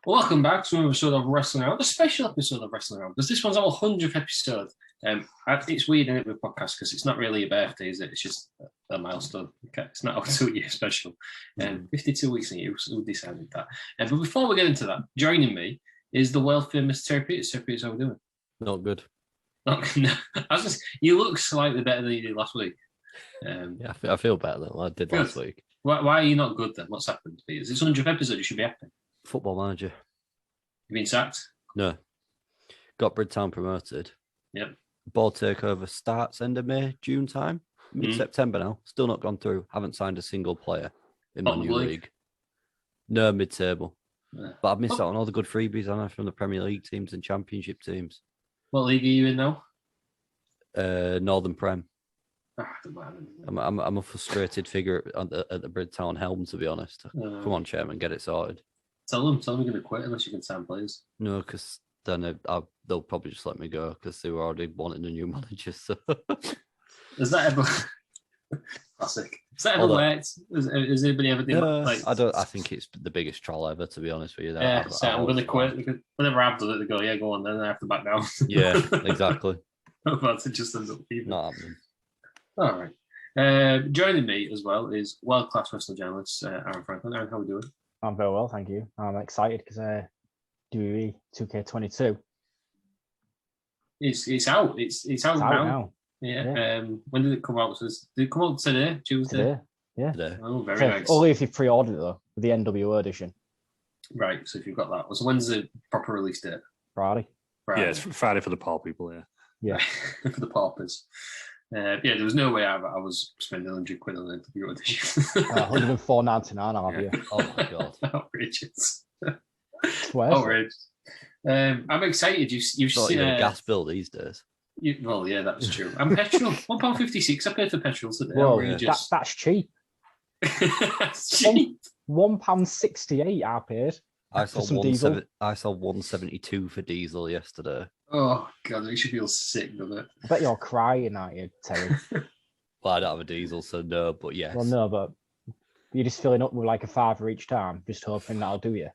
Welcome back to another episode of Wrestling Around, a special episode of Wrestling Around, because this one's our 100th episode. It's weird, isn't it, with podcasts, because it's not really a birthday, is it? It's just a milestone. Okay, it's not our 2-year special. 52 weeks in a year, so we decided that. But before we get into that, joining me is the world-famous Terry Peters. Terry Peters, how are we doing? Not good. You look slightly better than you did last week. Yeah, I feel better than I did last week. Why are you not good then? What's happened, Peters? It's 100th episode, you should be happy. Football manager. You been sacked? No. Got Bridgetown promoted. Yep. Board takeover starts end of May, June time. Mid-September now. Still not gone through. Haven't signed a single player in my new league. No, mid-table. Yeah. But I've missed out on all the good freebies on from the Premier League teams and Championship teams. What league are you in now? Northern Prem. I'm a frustrated figure at the Bridgetown helm, to be honest. Come on, chairman, get it sorted. Tell them you're going to quit unless you can sign players. No, because then they'll probably just let me go because they were already wanting a new manager. So. Has that ever... Classic. Has that ever worked? Has anybody ever done like... I think it's the biggest troll ever, to be honest with you. Yeah, I'm going to quit. Whenever I've done it, they go, yeah, go on, then I have to back down. Yeah, exactly. But it just ends up leaving. Not happening. All right. Joining me as well is world-class wrestling journalist Aaron Franklin. Aaron, how are we doing? I'm very well, thank you. I'm excited because WWE 2K22. It's out. It's out now. Yeah. When did it come out? Did it come out today, Tuesday? Today. Yeah. Today. Oh, very nice. Only if you pre-ordered it though, with the NWO edition. Right. So if you've got that, so when's the proper release date? Friday. Yeah, it's Friday for the poor people. Yeah. For the paupers. There was no way I was spending £100 on an NWO edition. $104.99, I'll have you. Oh my god, outrageous! Outrageous. I'm excited. You've seen a gas bill these days. Well, yeah, that's true. And petrol, £1.56. I paid for petrol today. Whoa, that's cheap. That's cheap. £1.68 I paid. I saw 172 for diesel yesterday. Oh god, it should feel sick, doesn't it? I bet you're crying, aren't you, Terry? Well, I don't have a diesel, so no, but yes. Well, no, but you're just filling up with like a £5 each time, just hoping that'll do you.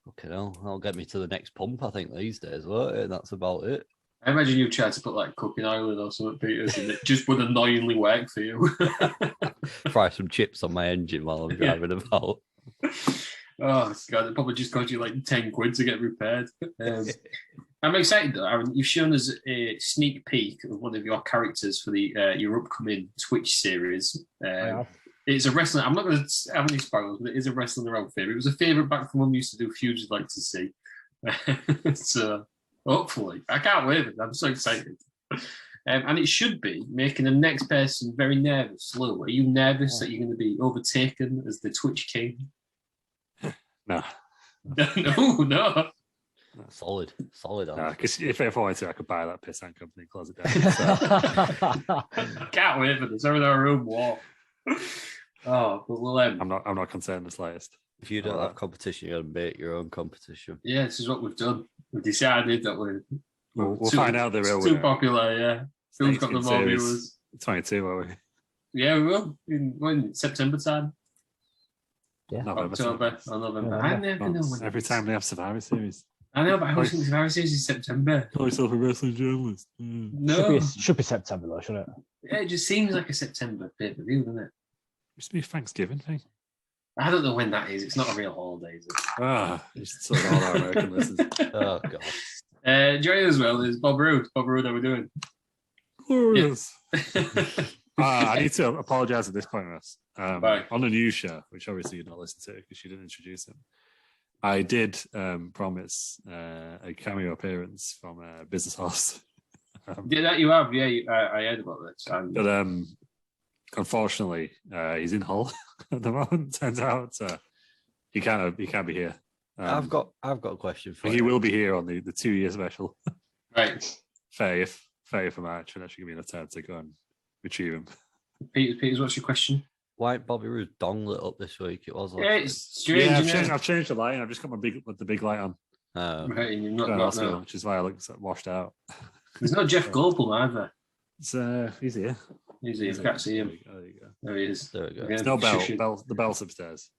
Okay, I'll get me to the next pump, I think, these days, won't it? That's about it. I imagine you tried to put like cooking oil in or something, Peters, and it just would annoyingly work for you. Fry some chips on my engine while I'm driving about. Oh god, it probably just cost you like £10 to get repaired. I'm excited though, Aaron. You've shown us a sneak peek of one of your characters for your upcoming Twitch series. It's a wrestling. I'm not going to have any spoilers, but it is a wrestling around favourite. It was a favourite back from when we used to do feuds you'd like to see. So hopefully, I can't wait. I'm so excited. And it should be making the next person very nervous. Lou, are you nervous that you're going to be overtaken as the Twitch king? No. No. Solid. No, because if I wanted to, I could buy that piss and company and close it down. So. Can't wait for this. Over our own war. Oh, but we'll. I'm not concerned the slightst. If you don't have competition, you're gonna make your own competition. Yeah, this is what we've done. We've decided that we'll find out the real winner. Too popular, yeah. Who's got the more viewers? 22, are we? Yeah, we will. In September time. Yeah. October or November. I never know when. Every time they have Survivor Series. I know, but I always think Survivor Series is September. Call yourself a wrestling journalist. No. Should be September though, shouldn't it? Yeah, it just seems like a September pay-per-view, doesn't it? It used to be a Thanksgiving thing. I don't know when that is. It's not a real holiday, is it? It's sort of all our American listeners. Oh, God. Joining as well is Bob Roode. Bob Roode, how are we doing? Glorious. I need to apologise at this point, Russ. Bye. On a news show, which obviously you'd not listen to because you didn't introduce him, I did promise a cameo appearance from Business Horse. Yeah, that you have. Yeah, I heard about this. But unfortunately, he's in Hull at the moment. Turns out he can't be here. I've got a question for you. He will be here on the 2-year special. Right. 30th of March, and actually give me enough time to go and retrieve him. Peters, what's your question? Why ain't Bobby Roode's dong lit up this week? It was. Yeah, it's strange. Yeah, I've changed the light. I've just got the big light on. Right, and you've not got that. Which is why I look washed out. There's no Jeff Goldblum either. He's here. He's here. I can't see him. There you go. There he is. There we go. There's no bell. The bell's upstairs.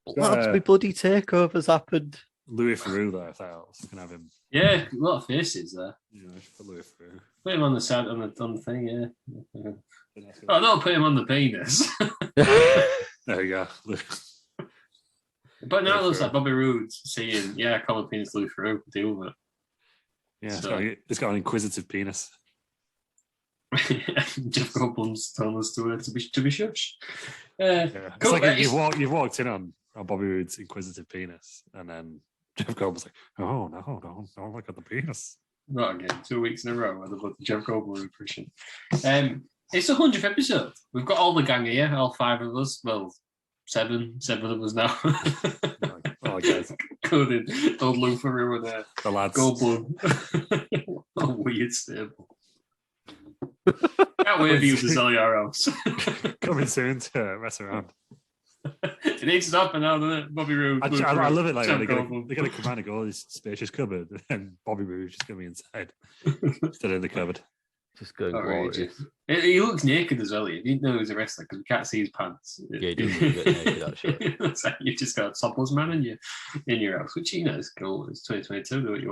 Lots of bloody takeovers happened. Louis Theroux there, if that helps. You can have him. Yeah, a lot of faces there. You know, for Louis Theroux. Put him on the side on the thing, yeah. Oh, don't put him on the penis. There you go. But now it looks like Bobby Roode's saying, "Yeah, common penis Louis Theroux, deal with it." Yeah, So- it's got an inquisitive penis. Jeff Goldblum's telling us to be shush. Yeah. It's Cool, like it's- you've walked in on Bobby Roode's inquisitive penis, and then Jeff Goldblum's like, "Oh no, don't look at the penis." Not again. 2 weeks in a row with the Jeff Goldblum impression. It's the 100th episode. We've got all the gang here, all 5 of us. Well, seven of us now. Oh, guys, Including old Lou Ferrigno and the lads. Goldblum. A weird stable. Can't wait for you to sell your house. Coming soon to mess around. It needs to happen now, doesn't it? Bobby Roode. I love it. Like Jeff they're going Goldblum. to come out and go, this spacious cupboard, and Bobby Roode's just going to be inside, still in the cupboard. Just going Outrageous. glorious. He looks naked as well. He didn't know he was a wrestler because we can't see his pants. Yeah, he does look a bit naked, actually. It's like you've just got a topless man in your house, which, you know, is cool. It's 2022, do what you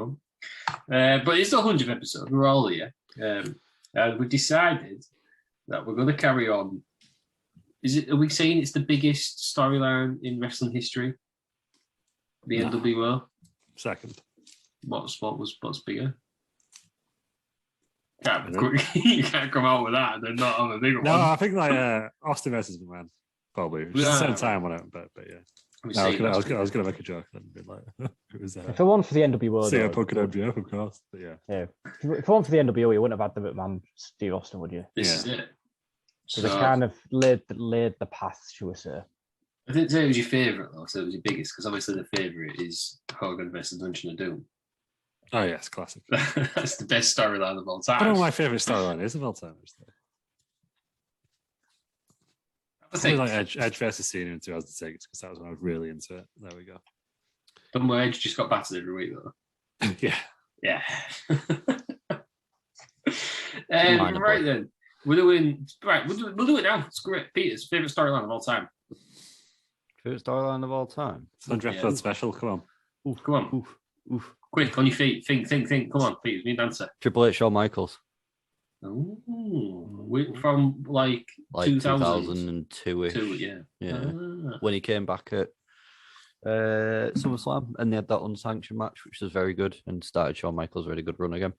want. But it's the 100th episode. We're all here. And we decided that we're going to carry on. Are we saying it's the biggest storyline in wrestling history? The NWO? Second. What's bigger? You can't come out with that and then not have a bigger No, one. I think like Austin versus McMahon, probably. It was the same time on it, but yeah. No, I was going to make a joke then. Be like, it was If it weren't for the NWO, CM though, Punk and MJF, of course. But yeah. if it weren't for the NWO, you wouldn't have had the McMahon Steve Austin, would you? This Yeah. is it. So they kind of laid the path, shall we say? I didn't say it was your favourite, though. So it was your biggest, because obviously the favourite is Hogan versus Dungeon of Doom. Oh yes, classic. That's the best storyline of all I don't know time. what my favourite storyline is of all time. I Probably think like Edge versus Cena in 2006 because that was when I was really into it. There we go. Dunmo Edge just got battered every week, though. Yeah. Yeah. Minor Right boy. then. We'll do it now. Screw it. Peter's favourite storyline of all time. Favorite storyline of all time. It's 100 Yeah. episode special. Come on. Oof, Come on. oof, oof. Quick, on your feet. Think. Come on, Peter. Need an answer. Triple H, Shawn Michaels, From like 2002 ish. 2002, yeah. Yeah. Ah. When he came back at SummerSlam and they had that unsanctioned match, which was very good, and started Shawn Michaels' really good run again.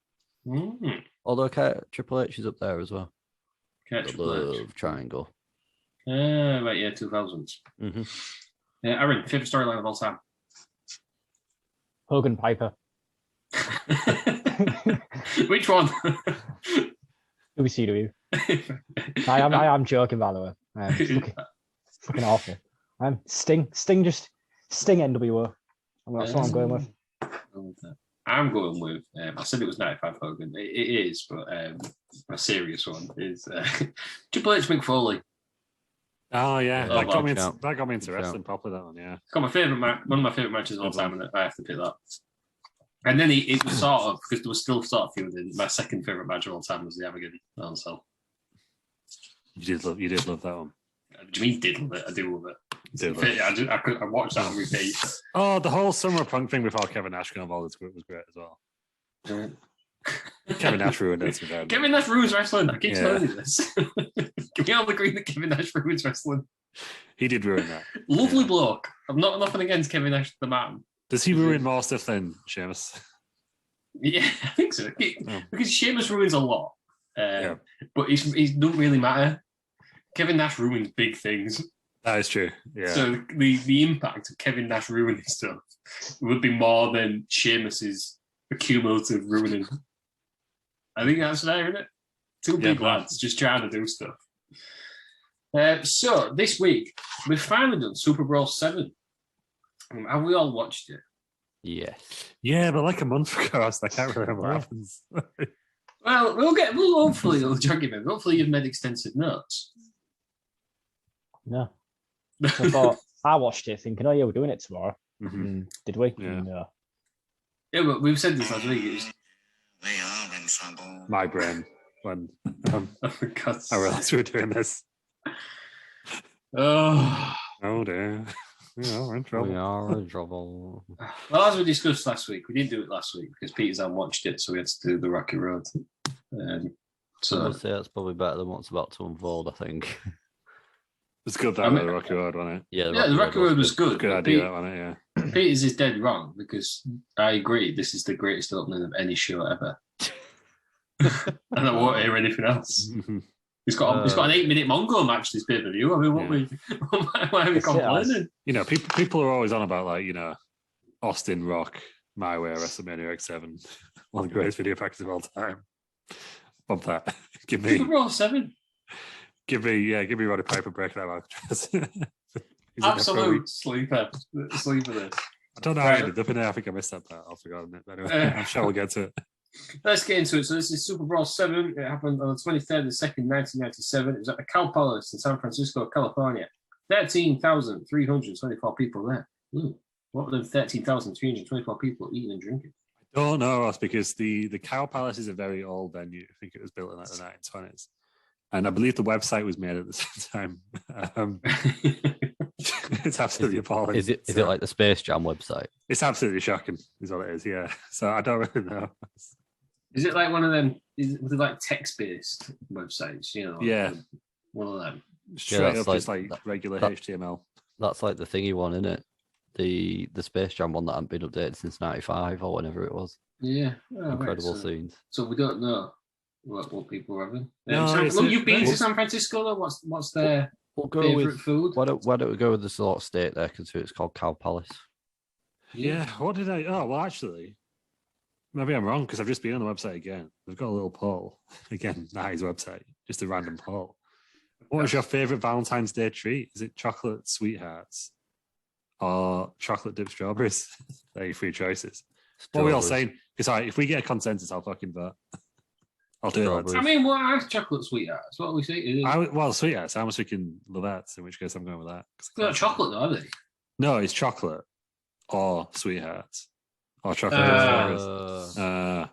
Mm. Although Triple H is up there as well. Catch The love triangle. right, yeah, 2000s. Mm-hmm. Aaron, favourite storyline of all time? Hogan Piper. Which one? WCW. I am joking, by the way. It's fucking awful. Sting NWO. That's what I'm going with. I'm going with. I said it was 95 Hogan. It is, but a serious one is Triple H McFoley. Oh yeah, Yeah, that got me into Good wrestling properly. That one, yeah. Got my favorite one of my favorite matches of all time, and I have to pick that. And then it was sort of, because there was still sort of feuding. My second favorite match of all time was the Armageddon. So You did love that one. do you mean did love it? I do love it. Did love it. I watched that on repeat. Oh, the whole Summer Punk thing before Kevin Nash got involved was great as well. Kevin Nash ruined it. Kevin Nash ruins wrestling. I keep Yeah. telling you this. Can we all agree that Kevin Nash ruins wrestling? He did ruin that. Lovely Yeah. bloke. I'm not nothing against Kevin Nash, the man. Does he ruin more stuff than Sheamus? Yeah, I think so. Oh. Because Sheamus ruins a lot, Yeah. but it don't really matter. Kevin Nash ruins big things. That is true. Yeah. So the impact of Kevin Nash ruining stuff would be more than Sheamus's cumulative ruining. I think that's fair, isn't it? Two big lads just trying to do stuff. So this week we've finally done SuperBrawl VII. Have we all watched it? Yes. Yeah, but like a month ago, I can't remember what happens. Well, we'll hopefully it'll jog you, man. Hopefully you've made extensive notes. No. So I thought I watched it thinking, oh yeah, we're doing it tomorrow. Mhm. Did we? Yeah. No. Yeah, but we've said this last week. They are in trouble. My brain when Oh, for God's I realized we were doing this. Oh, Oh dear. we're in trouble. We are in trouble. Well, as we discussed last week, we didn't do it last week because Peter's hadn't watched it, so we had to do the Rocky Road. So I'd say that's probably better than what's about to unfold, I think. It's good that the Rocky Road, wasn't it? Yeah, the Rocky Road was good. Good idea, that one, yeah. Peters is dead wrong because I agree this is the greatest opening of any show ever. And I won't hear anything else. He's got an 8-minute Mongo match this pay-per-view. I mean, why are we complaining? You know, people are always on about, like, you know, Austin Rock, My Way, WrestleMania X7, one of the greatest video packages of all time. Bump that. Give me SuperBrawl VII. Give me Roddy Piper breaking out Alcatraz. Absolute sleeper this. I don't know how I ended up in there. I think I missed that part. I've forgotten it. Anyway, I'm sure we'll get to it. Let's get into it. So this is SuperBrawl VII. It happened on the 23rd of the 2nd, 1997. It was at the Cal Palace in San Francisco, California. 13,324 people there. What were them 13,324 people eating and drinking? I don't know, Ross, because the Cal Palace is a very old venue. I think it was built in like the 1920s. And I believe the website was made at the same time. It's absolutely appalling. Is it like the Space Jam website? It's absolutely shocking, is what it is, yeah. So I don't really know. Is it like one of them, was it like text-based websites, you know? Yeah. One of them. Straight up, just like regular HTML. That's like the thingy one, isn't it? The Space Jam one that hadn't been updated since 95 or whenever it was. Yeah. Incredible scenes. So we don't know what people are having. No, you've been to San Francisco, though? What's their favourite food? Why don't we go with the sort of state there, because it's called Cal Palace. Yeah, what did I... Oh, well, actually, maybe I'm wrong, because I've just been on the website again. They've got a little poll. Again, not his website, just a random poll. What was your favourite Valentine's Day treat? Is it chocolate sweethearts or chocolate dipped strawberries? They're your three choices. What are we all saying? Because if we get a consensus, I'll fucking vote. I'll do it. I mean, what are chocolate sweethearts? What are we saying? Well, sweethearts. I was thinking Lovettes, in which case I'm going with that. They're not chocolate, though, are they? No, it's chocolate or sweethearts or chocolate.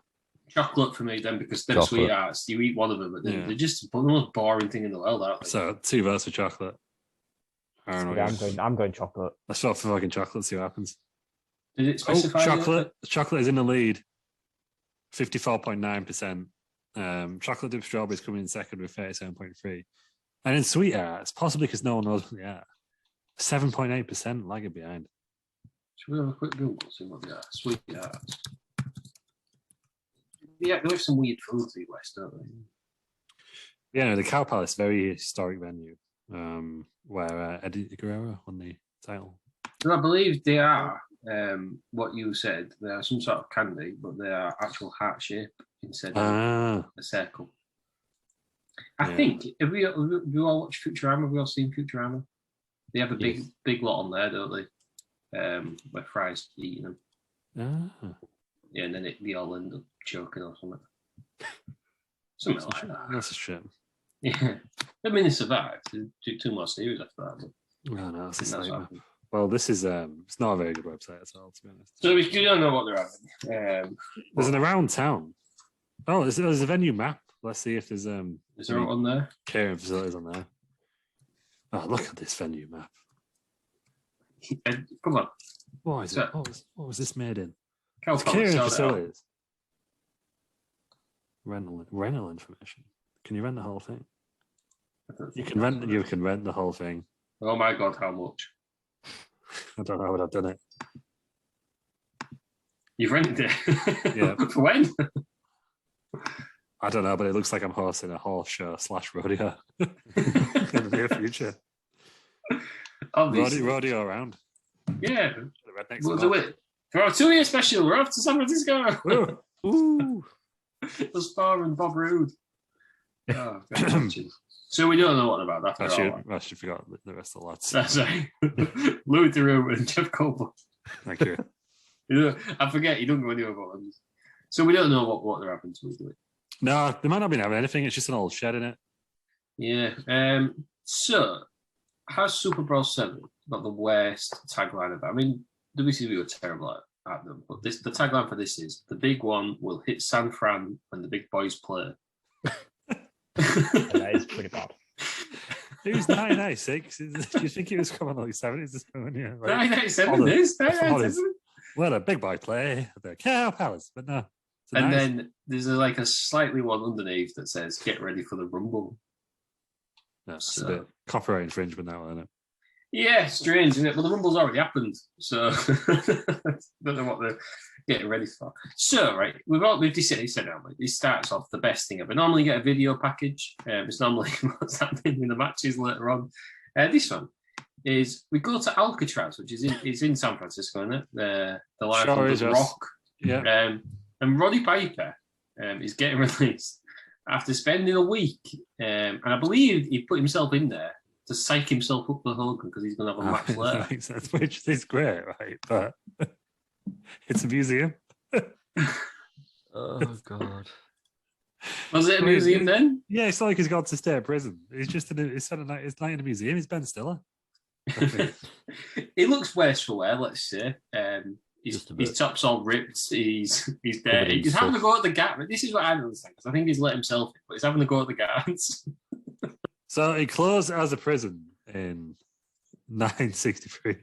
Chocolate for me, then, because they're sweethearts. You eat one of them, but they're just the most boring thing in the world, aren't they? So 2 votes for chocolate. I'm going chocolate. Let's vote for fucking chocolate. See what happens. Did it specify? Chocolate. Chocolate is in the lead. 54.9%. Chocolate dipped strawberries coming in second with 37.3%. And in sweethearts, possibly because no one knows what they are, 7.8% lagging behind. Should we have a quick Google, see what they are? Sweethearts. Yeah, they have some weird food to the West, don't they? Yeah, no, the Cow Palace, very historic venue, where Eddie Guerrero won the title. And I believe they are what you said. They are some sort of candy, but they are actual heart shape instead of a circle. I think have we all watched Futurama? Have we all seen Futurama? They have a big lot on there, don't they? Where Fry's eating them. Yeah, and then they all end up choking or something. Something like that. That's a shame. Yeah. I mean, they survived. They did 2 more series after that. But no, it's well, this is it's not a very good website at all, to be honest. So we don't know what they're having. There's an around town. Oh, there's a venue map. Let's see if there's Is there one there? Catering facilities on there. Oh, look at this venue map. Come on. What is it? What was this made in? Catering facilities. Rental information. Can you rent the whole thing? You can rent the whole thing. Oh my god, how much? I don't know, but I've done it. You've rented it? Yeah. When? I don't know, but it looks like I'm hosting a horse show / rodeo in the near future. Rodeo around. Yeah. We'll do it. For our 2-year special, we're off to San Francisco. Ooh. The Star and Bob Roode. Oh, so we don't know what about that. I should forgot the rest of the lads. That's right. Louis Theroux and Jeff Copeland. Thank you. I forget, you don't go anywhere about them. So we don't know what they're having to do it. No, they might not be having anything. It's just an old shed in it. Yeah. So, has SuperBrawl VII got the worst tagline of it? I mean, WCW were terrible at them, but the tagline for this is, the big one will hit San Fran when the big boys play. That is pretty bad. It was 1996. Do you think it was coming like 70s? Yeah, like, 1997 is. 1997. Well, a big boy play at the Cow Palace, but no. And then there's like a slightly one underneath that says, "Get ready for the Rumble." That's a bit copyright infringement now, isn't it? Yeah, strange, isn't it? Well, the Rumble's already happened, so don't know what they're getting ready for. So, right, we've decided, haven't we? This starts off the best thing ever. Normally, you get a video package. It's normally what's happening in the matches later on. This one is we go to Alcatraz, which is in San Francisco, isn't it? The live of The Rock. Yeah. And Roddy Piper is getting released after spending a week, and I believe he put himself in there to psych himself up for Hogan because he's going to have a match later. That makes sense, which is great, right? But it's a museum. Oh, God. Was it a museum then? Yeah, it's not like he's gone to state prison. It's just it's not in a museum. It's Ben Stiller. He looks worse for wear, let's say. His top's all ripped. He's there. He's having to go at the guard. This is what I don't understand, because I think he's let himself in, but he's having to go at the guards. So he closed as a prison in 1963.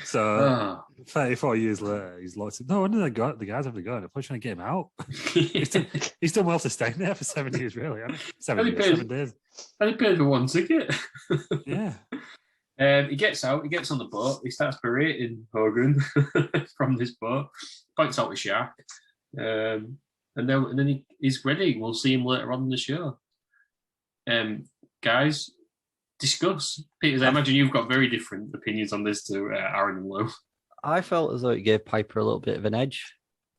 So 34 years later, he's locked in. No wonder the guys have to go. They're probably trying to get him out. He's done well to stay there for 7 years, really. 7 days. And he paid for one ticket. Yeah. He gets out, he gets on the boat, he starts berating Hogan from this boat, points out the shark, and then he's ready. We'll see him later on in the show. Guys, discuss. Peters, I imagine you've got very different opinions on this to Aaron and Lou. I felt as though it gave Piper a little bit of an edge,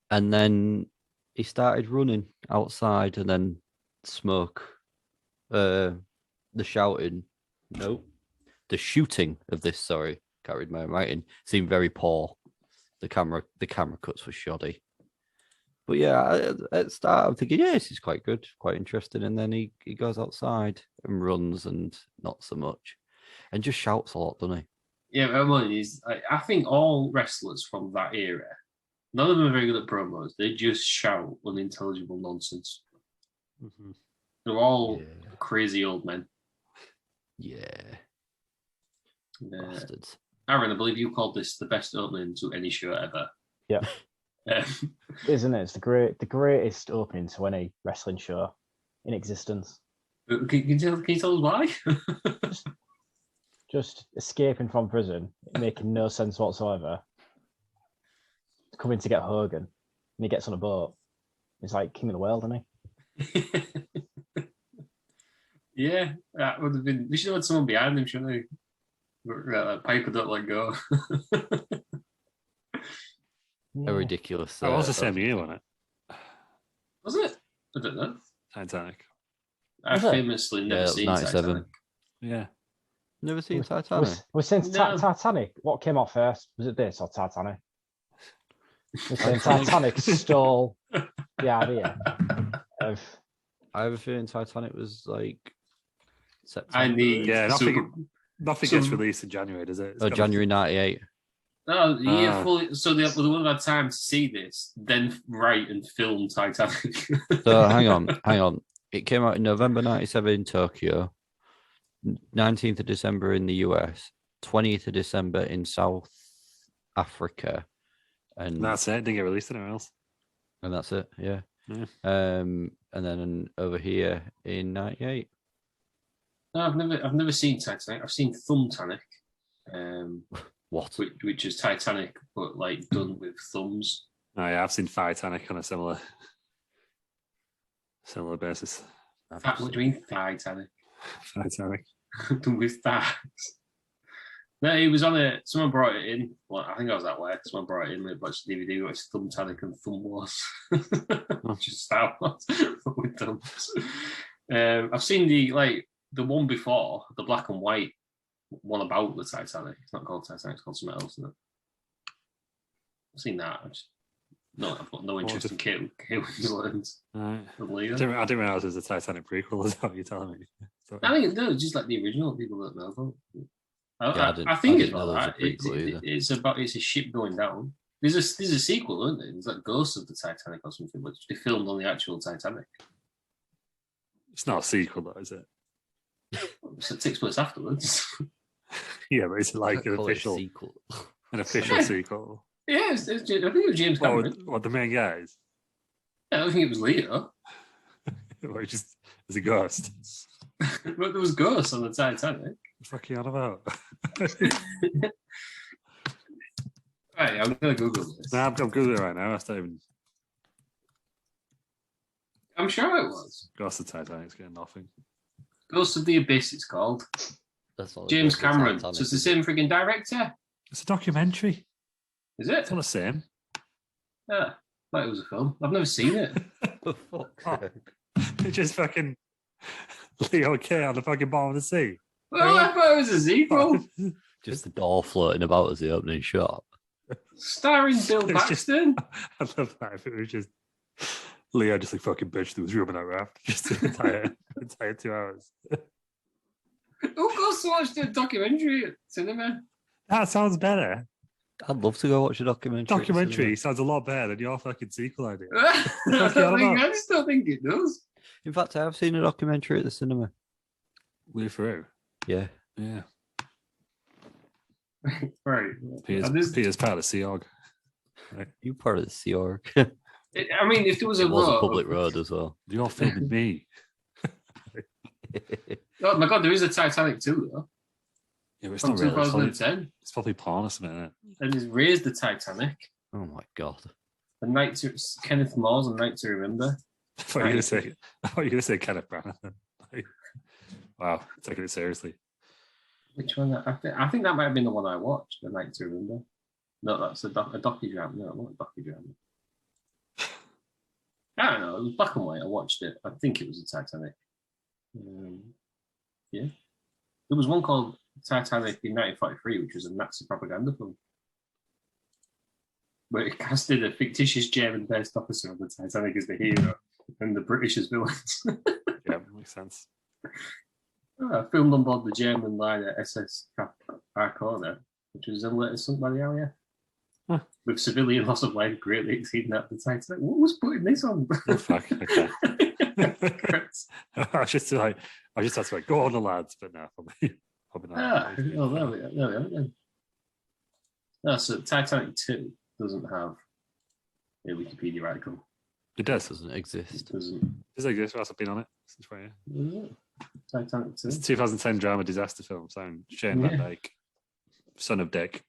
and then he started running outside, and then smoke, the shouting, nope. The shooting of this, can't read my writing, seemed very poor. The camera cuts were shoddy. But yeah, at the start, I'm thinking, yeah, this is quite good, quite interesting. And then he goes outside and runs and not so much. And just shouts a lot, doesn't he? Yeah, I think all wrestlers from that era, none of them are very good at promos. They just shout unintelligible nonsense. Mm-hmm. They're all crazy old men. Yeah. Bastards. Aaron, I believe you called this the best opening to any show ever. Yeah. Isn't it? It's the greatest opening to any wrestling show in existence. Can you tell us why? just escaping from prison, making no sense whatsoever. Coming to get Hogan, and he gets on a boat. He's like king of the world, isn't he? Yeah, that would have been. They should have had someone behind him, shouldn't they? Piper don't let go. A ridiculous. That was the same year, wasn't it? Was it? I don't know. Titanic. I've famously never seen 97. Titanic. Yeah. Never seen Titanic. We're saying Titanic. What came out first? Was it this or Titanic? We're saying Titanic stole the idea of. I have a feeling Titanic was like September. I need nothing gets released in January, does it? January 98. No, fully. So they would have had time to see this, then write and film Titanic. So hang on. It came out in November 97 in Tokyo, 19th of December in the US, 20th of December in South Africa. And that's it. Didn't get released anywhere else. And that's it, yeah. And then over here in 98. No, I've never seen Titanic. I've seen Thumbtanic. What? Which is Titanic, but like done with thumbs. Oh yeah, I've seen Titanic on a similar basis. What do you mean Titanic? Titanic. Done with thighs. No, he was on it. Someone brought it in. Well, I think I was that way. Someone brought it in with a bunch of DVD. It was Thumbtanic and Thumb Wars. Just Star Wars with thumbs. I've seen the one before, the black and white one about the Titanic. It's not called Titanic, it's called something else, isn't it? I've seen that. I've got no interest in Kate Winslet. I didn't realize it was a Titanic prequel. Is that what you're telling me? I think it's just like the original. People don't know about. I think it's about that. It's a ship going down. There's a sequel, isn't there? There's like Ghosts of the Titanic or something, which they filmed on the actual Titanic. It's not a sequel, though, is it? So it takes place afterwards. Yeah, but it's like an Call it a official sequel. sequel. Yeah, I think it was James Cameron. What the main guys? I don't think it was Leo. Or just as a ghost. But there was ghosts on the Titanic. What the fuck are you on about? Right, I'm gonna Google this. Nah, I'm Googling it right now. I'm sure it was. Ghost of Titanic's getting nothing. Ghost of the Abyss, it's called. That's all. James Cameron. So it's the same freaking director. It's a documentary. Is it? It's not the same. Yeah, thought it was a film. I've never seen it. It's just fucking Leo K on the fucking bottom of the sea. Well, I thought it was a sequel. Just the door floating about as the opening shot. Starring Bill It's just- Paxton. I love that. If it was just Leo just like fucking bitch that was rubbing that raft just the entire 2 hours. Who goes to watch the documentary at cinema? That sounds better. I'd love to go watch a documentary. Documentary sounds a lot better than your fucking sequel idea. I just don't think it does. In fact, I have seen a documentary at the cinema. We're through. Yeah. Yeah. Right. Peter's part of the Sea Org. You part of the Sea Org. I mean, if there was a It was a road, public road as well. You're filming me. oh my god, there is a Titanic too, though. Yeah, but it's From not real. 2010. It's probably porn or something, isn't it? And he's raised the Titanic. Oh my god. The night to Kenneth Moore's A Night to Remember. I thought you were going to say Kenneth Branagh. Wow, taking it seriously. Which one? I think that might have been the one I watched, The Night to Remember. No, that's a docudrama. No, not a docudrama. I don't know. It was black and white. I watched it. I think it was the Titanic. Yeah. There was one called Titanic in 1943, which was a Nazi propaganda film, where it casted a fictitious German-based officer on the Titanic as the hero and the British as villains. Yeah, makes sense. Filmed on board the German liner SS Arcona, which was then later sunk by the Area. Huh. With civilian loss of life greatly exceeding that of the Titanic. What was putting this on? Oh, fuck. Okay. I was just had to like, go on the lads, but no, probably not. There we are then. No, so Titanic 2 doesn't have a Wikipedia article. It does. Doesn't exist. It doesn't. Does it exist? I've been on it since right here. Does it? Titanic 2. It's a 2010 drama disaster film starring Shane Van Dyke, son of Dick.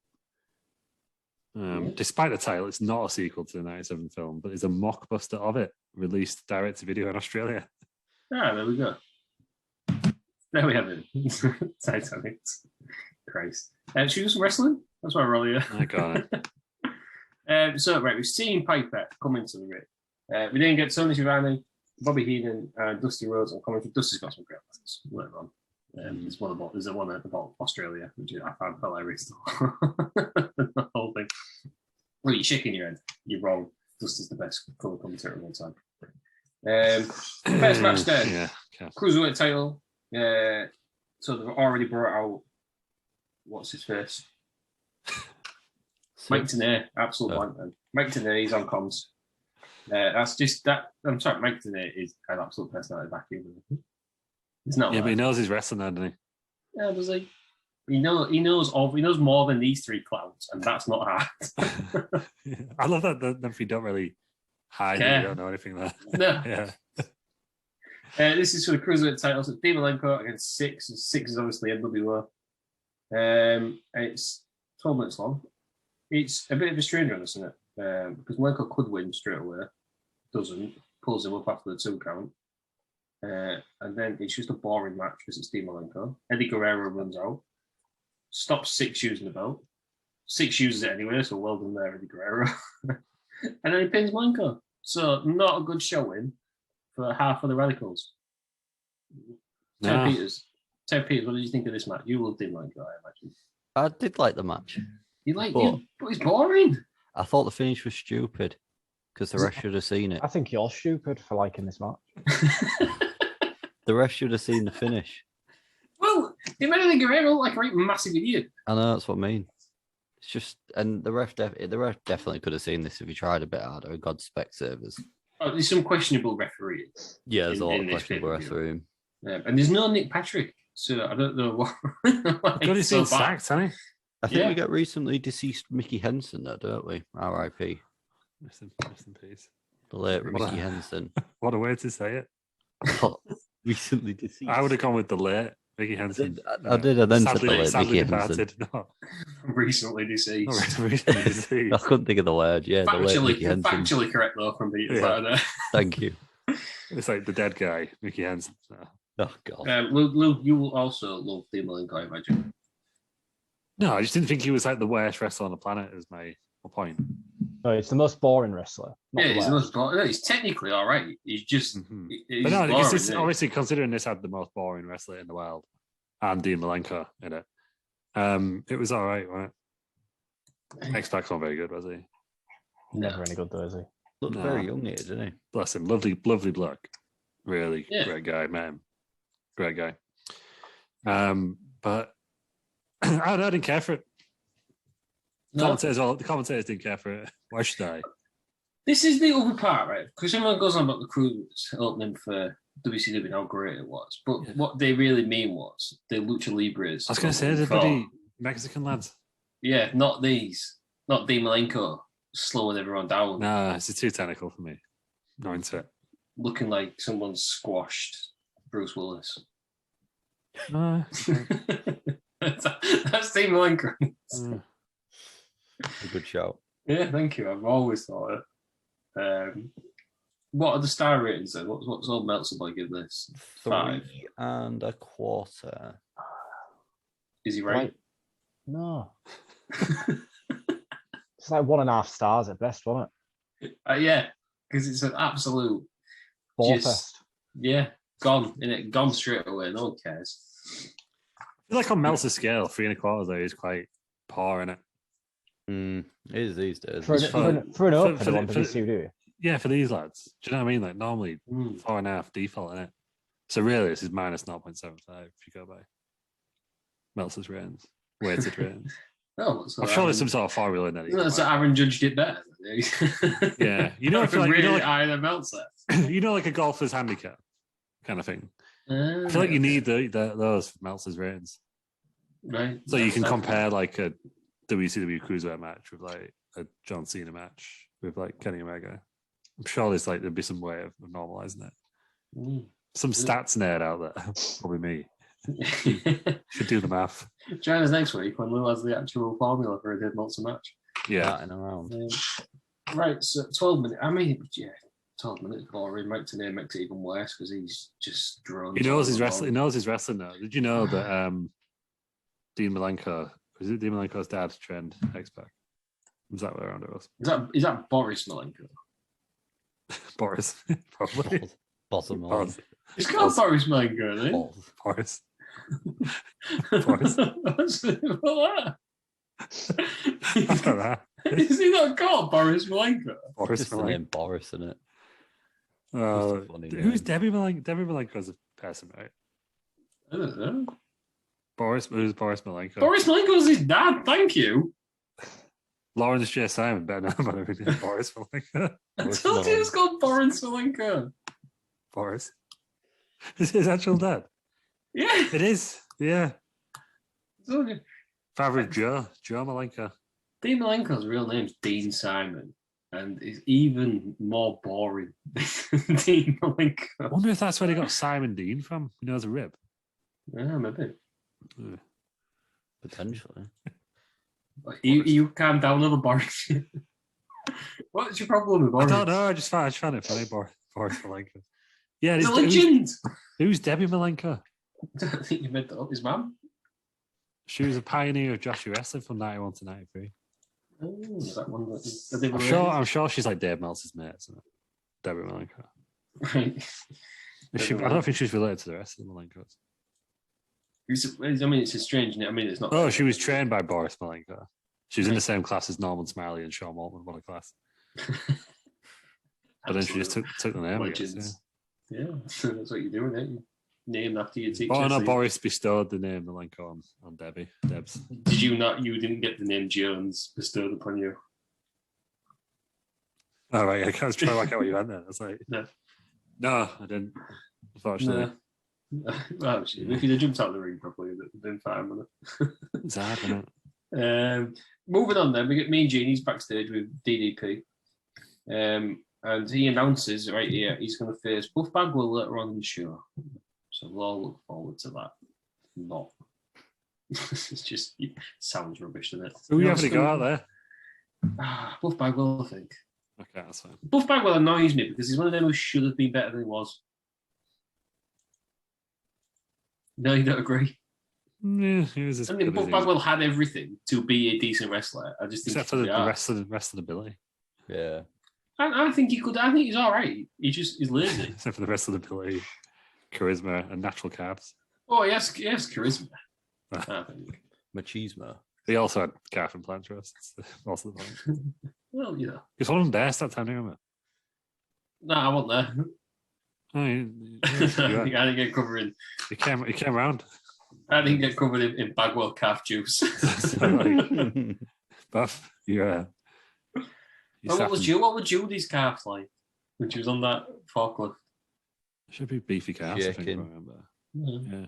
Despite the title, it's not a sequel to the 97 film, but it's a mockbuster of it, released direct to video in Australia. Ah, there we go. There we have it. Titanic. Christ. She was wrestling. That's why we're all here. I got it. So, right, we've seen Piper come into the ring. We then get Tony Giovanni, Bobby Heenan, and Dusty Rhodes on commentary. Dusty's got some great lines later on. There's one about Australia, which I found hilarious. The whole thing. Well, you're shaking your head. You're wrong. Dusty's the best colour commentator of all time. First match then. Yeah. Okay. Cruiserweight title. So they've already brought out what's his face? Mike Tenay, absolute blank then. Mike Tenay, he's on comms. That's just that. I'm sorry, Mike Tenay is an absolute personality back in. It's not. Yeah, but he knows he's wrestling now, doesn't he? Yeah, it was like he knows more than these three clowns, and that's not hard. I love that if you don't really hide, you don't know anything there. No. Yeah. This is for the Cruiserweight titles. It's Dean Malenko against Six. And Six is obviously NWO. It's 12 minutes long. It's a bit of a stranger on this, isn't it? Because Malenko could win straight away. Doesn't. Pulls him up after the 2 count. And then it's just a boring match because it's Dean Malenko. Eddie Guerrero runs out. Stops Six using the belt. Six uses it anyway, so well done there, Eddie Guerrero. And then he pins Malenko. So not a good showing for half of the Radicals. Ted Peters, what did you think of this match? You loved Dean Malenko, I imagine. I did like the match. You liked it, but it's boring. I thought the finish was stupid because the rest should have seen it. I think you're stupid for liking this match. The rest should have seen the finish. Well, they made Eddie Guerrero look like a right massive idiot. I know, that's what I mean. It's just, and the ref definitely could have seen this if he tried a bit harder. God spec servers. there's some questionable refereeing. Yeah, there's a lot in of this questionable pay-per-view. refereeing. And there's no Nick Patrick, so I don't know why. Good, he's it's so been bad. sacked, hasn't he? I think Yeah. we get recently deceased Mickey Henson there, don't we? R.I.P. Rest in peace. The late What a- Mickey Henson. What a way to say it. Recently deceased. I would have gone with the late Mickey Henson. I did, and then said Sadly, the late sadly Mickey Henson. departed. No, Recently deceased. not recently I deceased. couldn't think of the word. Yeah, the late Mickey Henson. Factually correct though from Peter. Yeah. Thank you. It's like the dead guy, Mickey Henson. No. Oh, God. Luke, you will also love Dean Malenko, I imagine. No, I just didn't think he was like the worst wrestler on the planet. Is my point. No, it's the most boring wrestler. not Yeah, the he's, worst. he's technically all right. He's just. He's But no, boring, this, isn't he? obviously considering this had the most boring wrestler in the world and Dean Malenko in it, it was all right, right? X-Pac's not very good, was he? Never any good though, is he? Looked No. very young here, didn't he? Bless him, lovely bloke, really Yeah. great guy, man, great guy. But I didn't care for it. No. The commentators didn't care for it. Why should I? This is the other part, right? Because everyone goes on about the Cruz opening for WCW and how great it was. But Yeah. what they really mean was the Lucha Libres. I was going to say the bloody Mexican lads. Yeah, not these. Not Dean Malenko slowing everyone down. No, it's too technical for me. Not into it. Looking like someone squashed Bruce Willis. No. That's Dean Malenko. A good shout. Yeah, thank you. I've always thought it. What are the star ratings then? What's old Meltzer boy give this? 5. 3.25. Is he right? Like, no. It's like 1.5 stars at best, wasn't it? Yeah, because it's an absolute Ball Just- fest. yeah, gone in it, gone straight away. No one cares. I feel like on Meltzer's scale, 3.25 though is quite poor in it. It is these days. For an for open the- one, for did you the- see, do you? Yeah, for these lads. Do you know what I mean? Like normally Mm. 4.5 default in it. So really, this is minus 0.75 if you go by Meltzer's ratings, weighted ratings. Oh, so I'm sure there's some sort of formula in there. So Aaron judged it better. Yeah, you know, I feel like, really you know, like, higher than Meltzer. you know, like a golfer's handicap kind of thing. I feel like you need those for Meltzer's ratings, right. so you can compare like a WCW Cruiserweight match with like a John Cena match with like Kenny Omega. I'm sure there'd be some way of normalizing it. Mm. Some stats nerd out there, probably me. Should do the math. Join us next week when Lou has the actual formula for a Dave Meltzer match. Yeah, Batting around. Right, so 12 minutes. I mean, yeah, 12 minutes boring. Right to name makes it even worse because he's just drunk. he knows his wrestling. He knows his wrestling now. Did you know that Dean Malenko, was it Dean Malenko's dad, trained X-Pac? Was that way around it was? Is that Boris Malenko? Boris, probably. Bottom line. Boris. It's called Boris Malenko, isn't it? Balls. Boris. What's that? After that, Is he not called Boris Malenko? Boris Just the Malenko. name Boris, isn't it? Oh, Just a funny who's name. Debbie Malenko? Debbie Malenko's a person, right? I don't know. Who's Boris Malenko? Boris Malenko's his dad. Thank you. Lawrence J. Simon, better known by everything. Boris Malenko. I Boris told you Malenko. it's called Boris Malenko. Boris. Is his actual dad? Yeah. It is. Yeah. I told you. Father of Joe Malenko. Dean Malenko's real name's Dean Simon, and it's even more boring than Dean I Malenko. wonder if that's where they got Simon Dean from. He knows a rib. Yeah, maybe. Yeah. Potentially. You calm down over Boris. What's your problem with I Boris? don't know. I just found it funny. Boris Malenko. Yeah, He's a who's, legend. who's Debbie Malenko? I think you made that up. His mum. She was a pioneer of Joshua wrestling from 91 to 93. Oh, is that one that they were I'm sure she's like Dave Meltzer's mate, isn't it? Debbie Malenko. right. I don't think she's related to the rest of the Malenkos. I mean, it's a strange name. I mean, it's not. Oh, she was trained by Boris Malenko. She was in the same class as Norman Smiley and Sean Maltman. What a class. But then she just took the name, I guess, Legends. Yeah, that's what you're doing, ain't you? Named after your teacher. Oh no, so Boris bestowed the name Malenko on Debs. Did you not? You didn't get the name Jones bestowed upon you. Oh, right. I was trying to work out what you meant there. I was like, No. no, I didn't. Unfortunately. No. Well, actually, if you'd have jumped out of the ring properly, it'd have been fine, wouldn't it? It's hard, isn't it? Moving on then, we get Mean Gene. He's backstage with DDP. And he announces right here he's going to face Buff Bagwell later on in the show. So we'll all look forward to that. Not. It's just, it sounds rubbish, doesn't it? Who you having to go out there? Buff Bagwell, I think. Okay, that's fine. Buff Bagwell annoys me because he's one of them who should have been better than he was. No, you don't agree? Yeah, he was I mean, Buff Bagwell had everything to be a decent wrestler. I just think except for the rest of the ability. Yeah. I think he could. I think he's all right. He's lazy. Except for the rest of the ability, charisma, and natural calves. Oh, yes, charisma. I think. Machismo. He also had calf implants. That's also the point. Well, you know. Because one of them there that time, do you remember? No, I wasn't there. Oh, I didn't get covered in. He came around. I didn't get covered in Bagwell calf juice. So, like, Buff, yeah. What was Judy's calf like when she was on that forklift? Should be beefy calves, I think I remember. Yeah.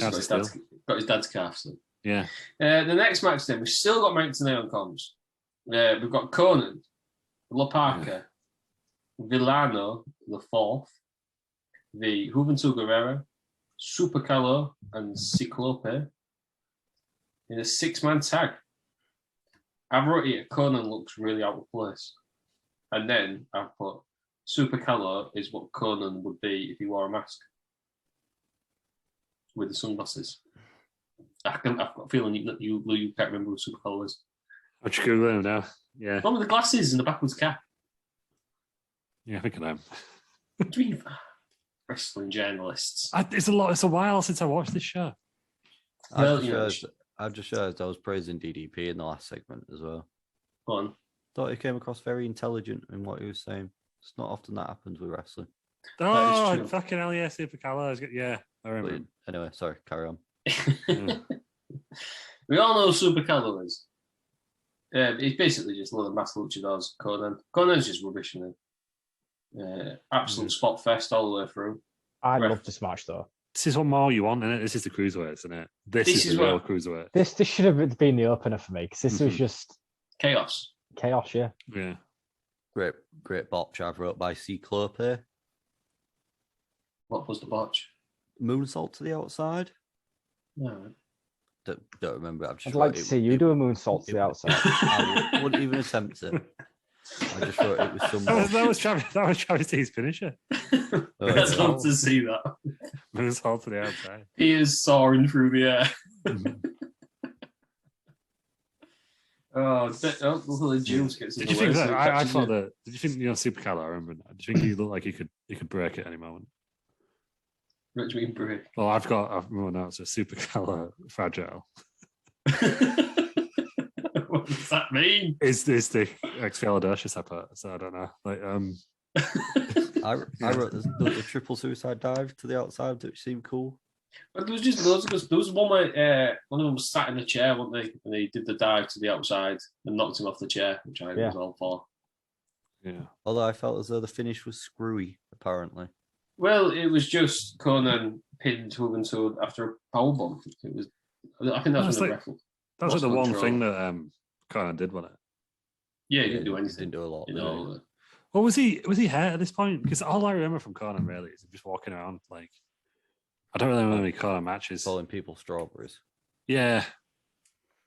Got his dad's calf. So. Yeah. The next match then, we've still got Mike tonight on comms. We've got Conan, La Parca, Villano, the fourth, the Juventud Guerrera, Super Calo, and Ciclope in a 6-man tag. I've wrote here, Conan looks really out of place. And then I've put, Super Calo is what Conan would be if he wore a mask. With the sunglasses. I've got a feeling you can't remember who Super Calo is. I'll just Google him now. Yeah. One with the glasses and the backwards cap. Yeah, I think I know. What do you mean? Wrestling journalists. It's a while since I watched this show. I've just realized I was praising DDP in the last segment as well. Go on. Thought he came across very intelligent in what he was saying. It's not often that happens with wrestling. Oh, fucking hell, yeah, Super Calo. Yeah, I remember. But anyway, sorry, carry on. We all know who Super Calo is. He's basically just a lot of mass luchadors, Conan. Conan's just rubbish, isn't he? Absolute spot fest all the way through. I'd love this match, though. This is what more you want, isn't it? This is the cruiserweight, isn't it? This is the real cruiserweight. This should have been the opener for me, because this was just... Chaos, yeah. Yeah. Great botch I've wrote by Ciclope. What was the botch? Moonsault to the outside. No. Don't remember. I'd like to see you do a moonsault to the outside. I wouldn't even attempt it. I just thought it was some. That was Travis D's finisher. I'd love to see that. Moonsault to the outside. He is soaring through the air. Luckily Jules gets in Did you the way. think that? I thought that. Did you think Super Calo? I remember that. Did you think he looked like he could break at any moment? What do you mean break? Well, I've remember now it's a Super Calo fragile. What does that mean? Is this the expialidocious part? So I don't know. Like I wrote the triple suicide dive to the outside, which seemed cool. But there was just loads of there was one where one of them was sat in a chair, weren't they? And they did the dive to the outside and knocked him off the chair, which I was all for. Yeah. Although I felt as though the finish was screwy, apparently. Well, it was just Conan pinned Juventud after a powerbomb. It was. I think that's when that was like the one thing that Conan did, wasn't it? Yeah, he didn't do anything. He didn't do a lot. Well, was he hurt at this point? Because all I remember from Conan really is him just walking around like. I don't really remember any Conan matches. Calling people strawberries. Yeah.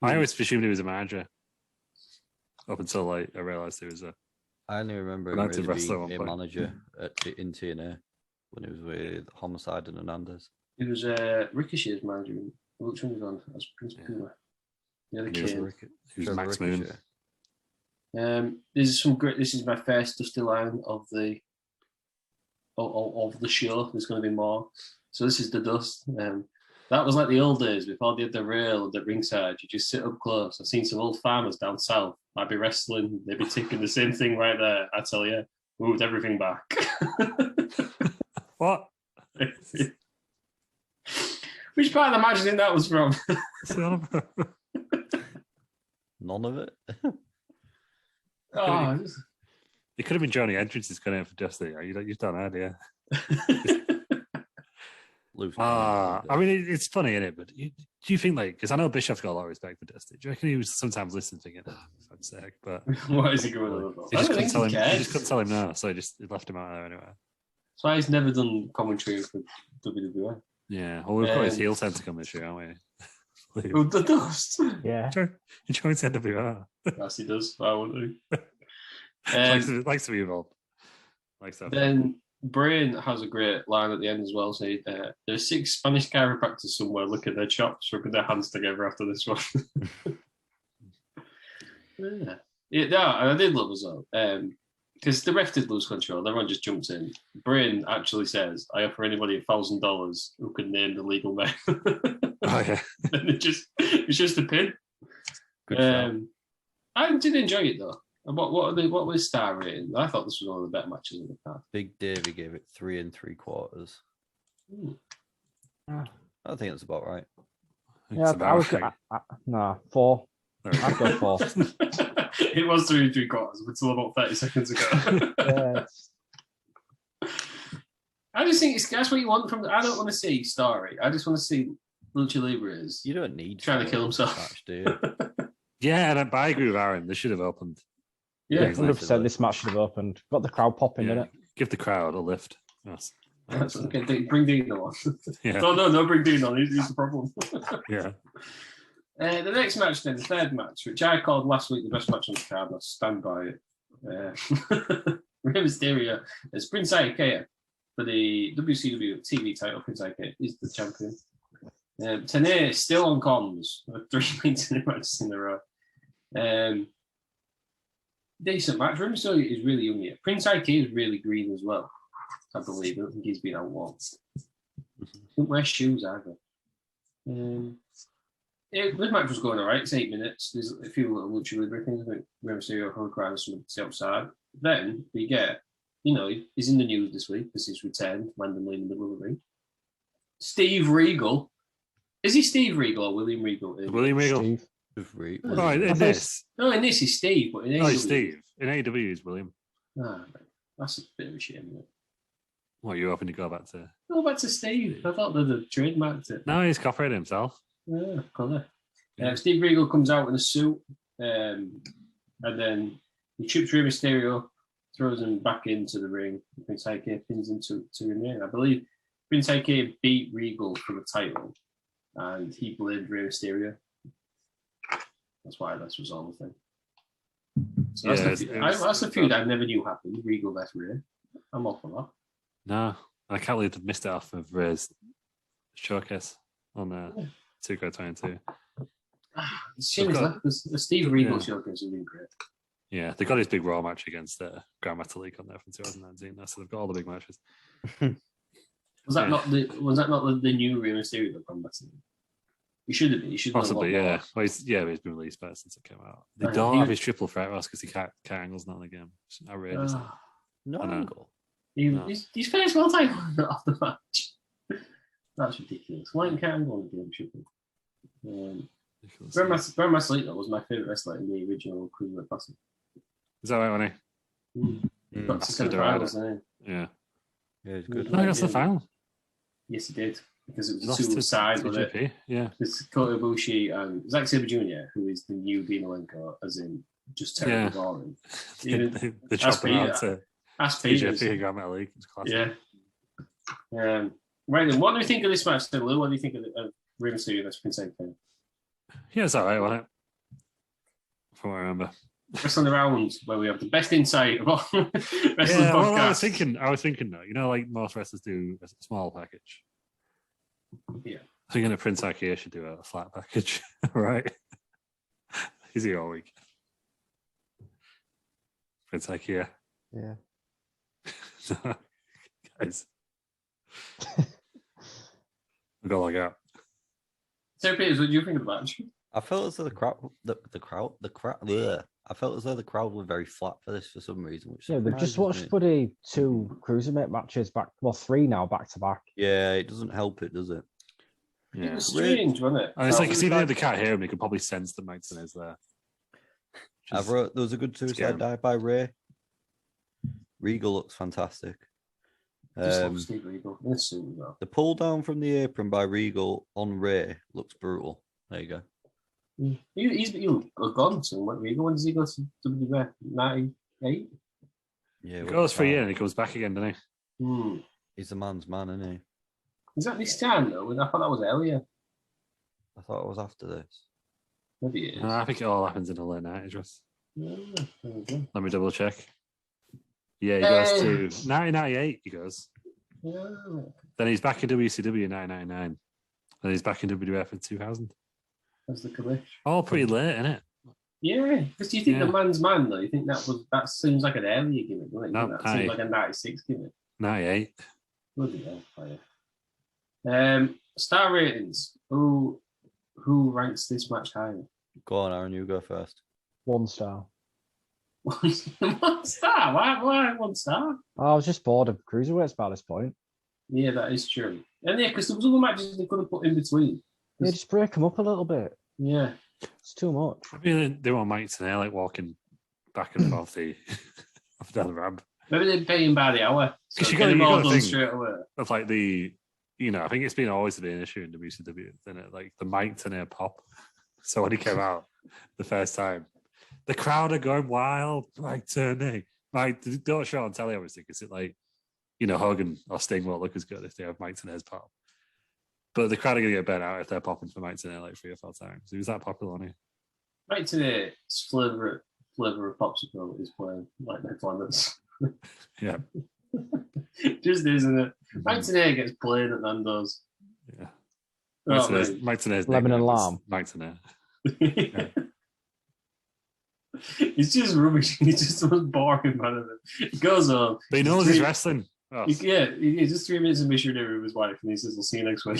I always presumed he was a manager. Up until like I realised he was a. I only remember him really being a manager in TNA when he was with Homicide and Hernandez. He was Ricochet's manager. Which one was on as Prince Puma? The other kid. He was Max Moon. This is my first dusty line of the show. There's going to be more. So this is the dust. That was like the old days before they had the rail at ringside. You just sit up close. I've seen some old farmers down south. Might be wrestling. They'd be ticking the same thing right there. I tell you, moved everything back. What? Which part of the match do you think that was from? None of it. It could have been Johnny Entrances going out for Dusty. You've done that, yeah. I mean, it's funny, isn't it? But do you think, like, because I know Bischoff's got a lot of respect for Dusty. Do you reckon he was sometimes listening thinking, for fuck's sake, but what is he going on about? He just couldn't tell him no, so he left him out there anyway. That's why he's never done commentary for WWE. Yeah, well, we've got his heel turn to come this year, aren't we? Oh, the Dust. Yeah. He joins NWR. Yes, he does. Why wouldn't he? Likes to be involved. Then Brain has a great line at the end as well. Saying, there's 6 Spanish chiropractors somewhere licking their chops, rubbing their hands together after this one. And I did love as well. Because the ref did lose control. Everyone just jumped in. Brain actually says, I offer anybody $1,000 who can name the legal name. Oh, yeah. And it's just a pin. I did enjoy it, though. What was star rating? I thought this was one of the better matches in the past. Big Davey gave it 3 3/4. I think that's about right. Yeah, I was no 4. I'd go 4. It was 3 3/4, but until about 30 seconds ago. Yeah. I just think that's what you want from. I don't want to see story. I just want to see Lucha Libres. You don't need trying to kill himself, match, do you? Yeah, and I agree with Aaron. They should have opened. Yeah, 100%. This match should have opened. Got the crowd popping in it. Give the crowd a lift. Yes. Okay, bring Dean on. Yeah. No, bring Dean on. He's the problem. Yeah. The next match, then, the third match, which I called last week the best match on the card, I'll stand by it. Rey Mysterio as Prince Ikea for the WCW TV title. Prince Ikea is the champion. Tenay still on comms with 3 main matches in a row. Decent match. Rey Mysterio is really young here. Prince Ikea is really green as well, I believe. I don't think he's been out once. Didn't wear shoes either. This match was going all right. It's 8 minutes. There's a few little Lucha Libre things. I think Rey Mysterio hung around and somebody to the outside. Then we get, he's in the news this week because he's returned randomly in the middle of the ring. Steve Regal. Is he Steve Regal or William Regal? William Regal. Steve. Oh, in this. No, in this is Steve, but in AEW. Oh, he's Steve. In AEW is William. Ah, that's a bit of a shame, isn't it? What, are you hoping to go back to? Go back to Steve. I thought they'd have trademarked it. No, he's copyrighted himself. Yeah, colour. Steve Regal comes out in a suit, and then he trips Rey Mysterio, throws him back into the ring. Prince Ikea pins him to remain. I believe Prince Ikea beat Regal for the title, and he blamed Rey Mysterio. That's why this was all the thing. So that's the feud I never knew happened. Regal left Rey. I'm all for that. No, I can't believe they've missed it off of Rey's showcase on 2K22. It's shame the Steve Regal showcase has been great. Yeah, they got his big Raw match against Grand Metalik on there from 2019. So they've got all the big matches. Was that not the new Rey Mysterio that Grand Metalik? He should have been. He should possibly, yeah. Well, he's been released better since it came out. They don't have his triple threat because he can't angles not in the game. Outrageous. No angle. He's first world title off the match. That's ridiculous. Why can't angle on the game triple? Grand Metalik was my favourite wrestler in the original Cruiserweight Classic. Is that right, Manny? That's the finals, yeah. Yeah, it's good. No, that's the final. Yes, he did. Because it was two sides of it. Yeah. It's Kota Ibushi and Zack Sabre Jr., who is the new Dean Malenko, as in just terrible boring. The chopping out to PJP and Grand Metalik. It's classic. Yeah. Right then, what do we think of this match, then, Lou? What do you think of Rey Mysterio versus Prince Ikea? Yeah, it's all right, wasn't it? From what I remember. Wrestling around where we have the best insight of all wrestling podcasts. Well, I was thinking though, like most wrestlers do a small package. Yeah. I think a Prince Ikea should do a flat package, right? Is he all week? Prince Ikea. Yeah. Guys. We got like that. So, Peters, what do you think of the match? I felt as though I felt as though the crowd were very flat for this for some reason. They've just watched bloody 2 cruiserweight matches back, 3 now back to back. Yeah, it doesn't help it, does it? Yeah, it was strange, wasn't it? And it's like, even if they can't hear him, they can probably sense that Manson is there. There was a good suicide dive by Ray. Regal looks fantastic. Just love Steve Regal. The pull down from the apron by Regal on Ray looks brutal. There you go. He'll gone to Regal. When does he go to WWF? 98? Yeah, He goes for a year and he comes back again, doesn't he? He's a man's man, isn't he? Is that this time though? I thought that was earlier. I thought it was after this. Maybe it is. I think it all happens in the late 90s, Russ. Let me double check. Yeah, he goes to 1998. He goes. Yeah. Then he's back in WCW in 1999. And he's back in WWF in 2000. That's the commission. All pretty late, isn't it? Yeah, because you think the man's man though. You think that seems like an earlier gimmick, doesn't it? No, that seems like a 96 gimmick. 98. Bloody hell, star ratings. Who ranks this match higher? Go on, Aaron. You go first. 1 star. 1 star? Why 1 star? I was just bored of cruiserweights by this point. Yeah, that is true. And yeah, because there was other matches they could have put in between. Yeah, just break them up a little bit. Yeah. It's too much. I mean, they want Mike Tenay like walking back and forth up down the ramp. Maybe they're paying by the hour. Because So you you got to think straight away. of like I think it's been always been an issue in WCW, isn't it? Like the Mike Tenay pop. So when he came out the first time, the crowd are going wild. Mike Tenay. Like, don't show on telly, obviously, because it like, Hogan or Sting won't look as good if they have Mike Tenay's pop. But the crowd are going to get bent out if they're popping for Mike Tenay like 3 or 4 times. He was that popular on here. Mike Tenay's flavour of popsicle is playing like Ned Flanders. Yeah. Just isn't it? Mike Tenay gets played at Nando's. Yeah. Oh, Mike Tenay's Lemon and lamb. Mike Tenay. Yeah. It's just rubbish. He's just the most boring man of it. He goes on. But he knows he's wrestling. Oh. He's just 3 minutes of missionary with his wife, and he says, "I'll see you next week."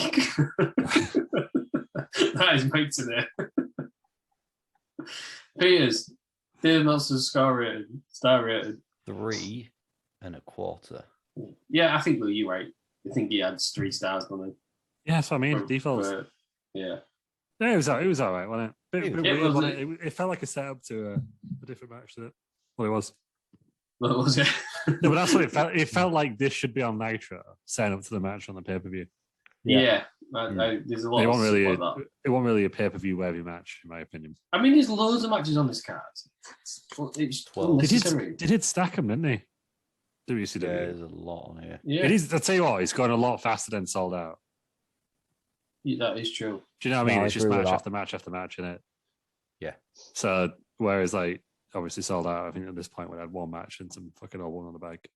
That is Mike Tenay. Peters, Dave Nelson's star rated 3.25. Yeah, I think you're right. I think he had 3 stars, didn't he? Yeah, that's what I mean. Defaults. Yeah. Yeah, it was all right, wasn't it? It was. It felt like a setup to a different match, didn't it? Well, it was. What was it? No, but that's what it felt. It felt like this should be on Nitro, setting up to the match on the pay-per-view. Yeah. There's a lot It of wasn't really that. it wasn't really a pay-per-view worthy match, in my opinion. I mean, there's loads of matches on this card. It's 12. They did stack them, didn't they? WCW. Yeah, there's a lot on here. Yeah, It is. I'll tell you what, it's going a lot faster than sold out. that is true. Do you know what I mean? No, I It's just agree with match that. after match after match, innit? Yeah. So whereas like obviously sold out, I think at this point we had 1 match and some fucking old one on the bike.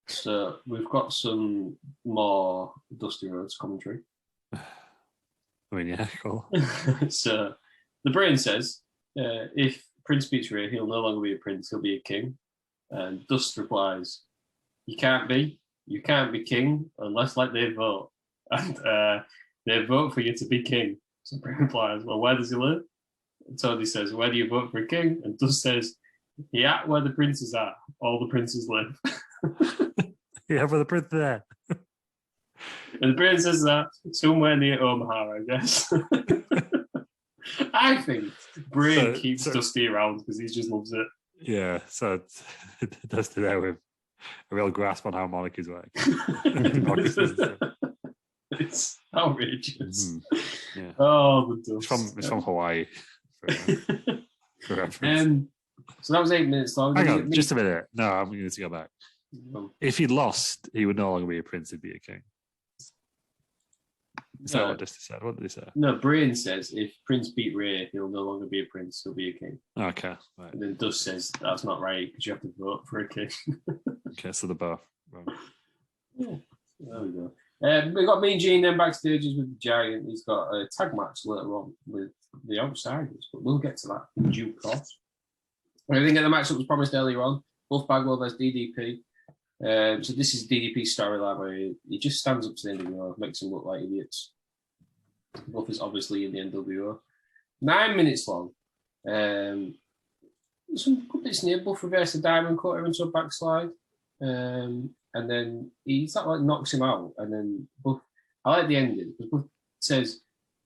So we've got some more Dusty Rhodes commentary. I mean, yeah, cool. So the brain says, if Prince beats Ray, he'll no longer be a prince, he'll be a king. And Dust replies, you can't be king unless like they vote. And they vote for you to be king. So Brain replies, well, where does he live? And Tony says, where do you vote for a king? And Dust says, yeah, where the princes are. All the princes live. Yeah, for the prince there. And the Brain says that somewhere near Omaha, I guess. I think Brain keeps Dusty around because he just loves it. Yeah, so Dusty there with a real grasp on how monarchies work. It's outrageous. Yeah. Oh, the Dust. It's from Hawaii. For reference. So that was 8 minutes long. Hang on, just a minute. No, I'm going to go back. If he lost, he would no longer be a prince, he'd be a king. Is that what Dusty said? What did he say? No, Brain says if Prince beat Ray, he'll no longer be a prince, he'll be a king. Okay. Right. And then Dust says that's not right because you have to vote for a king. Okay, so they're both. Right. Yeah, there we go. We got Mean Gene then backstages with the Giant. He's got a tag match later on with the Outsiders, but we'll get to that in due course. I think the match that was promised earlier on, Buff Bagwell versus DDP. So this is DDP's storyline where he just stands up to the NWO, makes them look like idiots. Buff is obviously in the NWO. 9 minutes long. Some good bits near. Buff reverses a diamond cutter into a backslide. And then he like knocks him out. And then Buff, I like the ending because Buff says,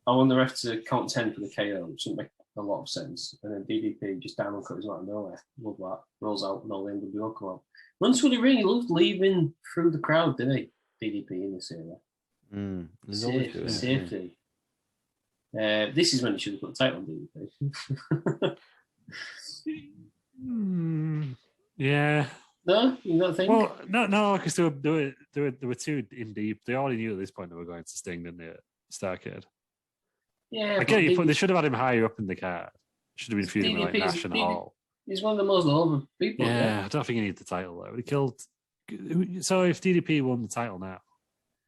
I want the ref to count 10 for the KO. Which doesn't make a lot of sense. And then DDP just down cut his out of nowhere. Love that. Rolls out and all the NWO come out. Runs through the ring. He loved leaving through the crowd, didn't he? DDP in this era. Safety. This is when he should have put the title on DDP. Yeah. No, you don't think? Well, no, because they were too in deep. They already knew at this point they were going to Sting, didn't they? Starcade. Yeah, I get you. They should have had him higher up in the card. Should have been feuding with like Nash and Hall. He's one of the most over people. Yeah, I don't think he needs the title though. He killed. So if DDP won the title now,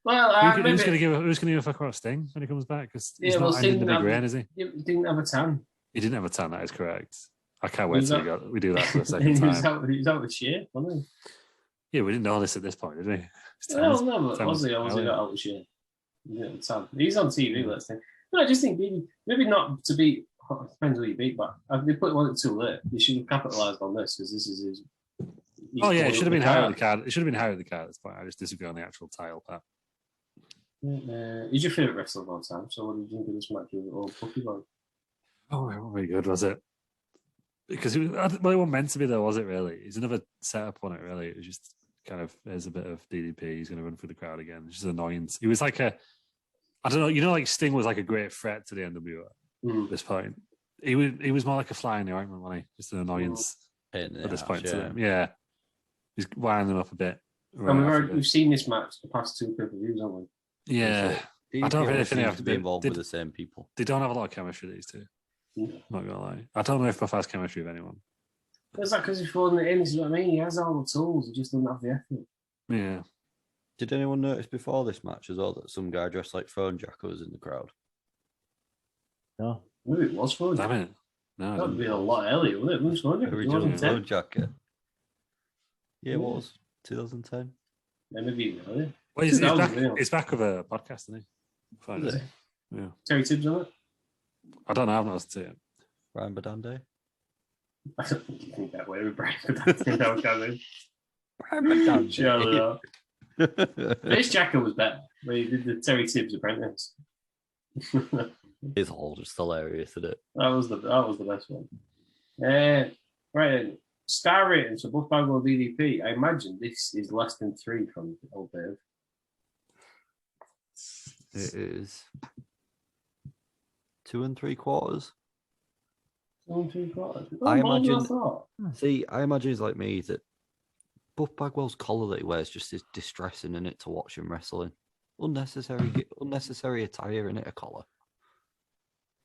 well, who's going to give a fuck about Sting when he comes back? Because he's not ending the big reign, is he? He didn't have a tan. He didn't have a tan. That is correct. I can't wait till we do that for the second time. He was out with shape, wasn't he? Yeah, we didn't know this at this point, did we? No, but was he not out with shape? He's on TV, let's think. No, I just think maybe not to beat. Depends who you beat, but they put one too late. They should have capitalised on this because this is his. Oh yeah, it should have been higher at the card. It should have been higher at the card at this point. I just disagree on the actual title part. He's your favourite wrestler of all time. So what did you think of this match with old Puppy Boy? Oh, very good, was it? Because it wasn't meant to be though, was it really? It's another setup on it, really. It was just kind of, there's a bit of DDP. He's going to run through the crowd again. It's just annoyance. He was like I don't know, like Sting was like a great threat to the NWO at this point. He was more like a fly in the ointment, wasn't he? Just an annoyance at this point to them. Yeah. He's winding them up a bit. We've seen this match the past two pay-per-views, haven't we? Yeah. I don't really think they have to be involved with the same people. They don't have a lot of chemistry, these two. Not gonna lie. I don't know if Buff has chemistry with anyone. Is that because he's throwing it in? This is what I mean. He has all the tools. He just doesn't have the effort. Yeah. Did anyone notice before this match as well that some guy dressed like Phone Jacker was in the crowd? No. Maybe it was Phone Jacker. Damn it. No. That would be a lot earlier, wouldn't it? It was Phone Jacker. Original Phone Jacker. Yeah, it was 2010. Yeah, maybe earlier. Well, he's back with a podcast, isn't he? Is it? Yeah. Terry Tibbs on it? I don't know. I've not listened to it. Brian Badande. I don't think you think that way with Brian Badande. That was coming. Brian Badande. This Jacker was better. Where he did the Terry Tibbs Apprentice. It's all just hilarious, isn't it? That was the best one. Right then. Star rating for both Bagwell and DDP. I imagine this is less than 3 from old Dave. It is 2 3/4. 2 3/4. I imagine. I imagine he's like me that Buff Bagwell's collar that he wears just is distressing in it to watch him wrestling. Unnecessary attire in it, a collar.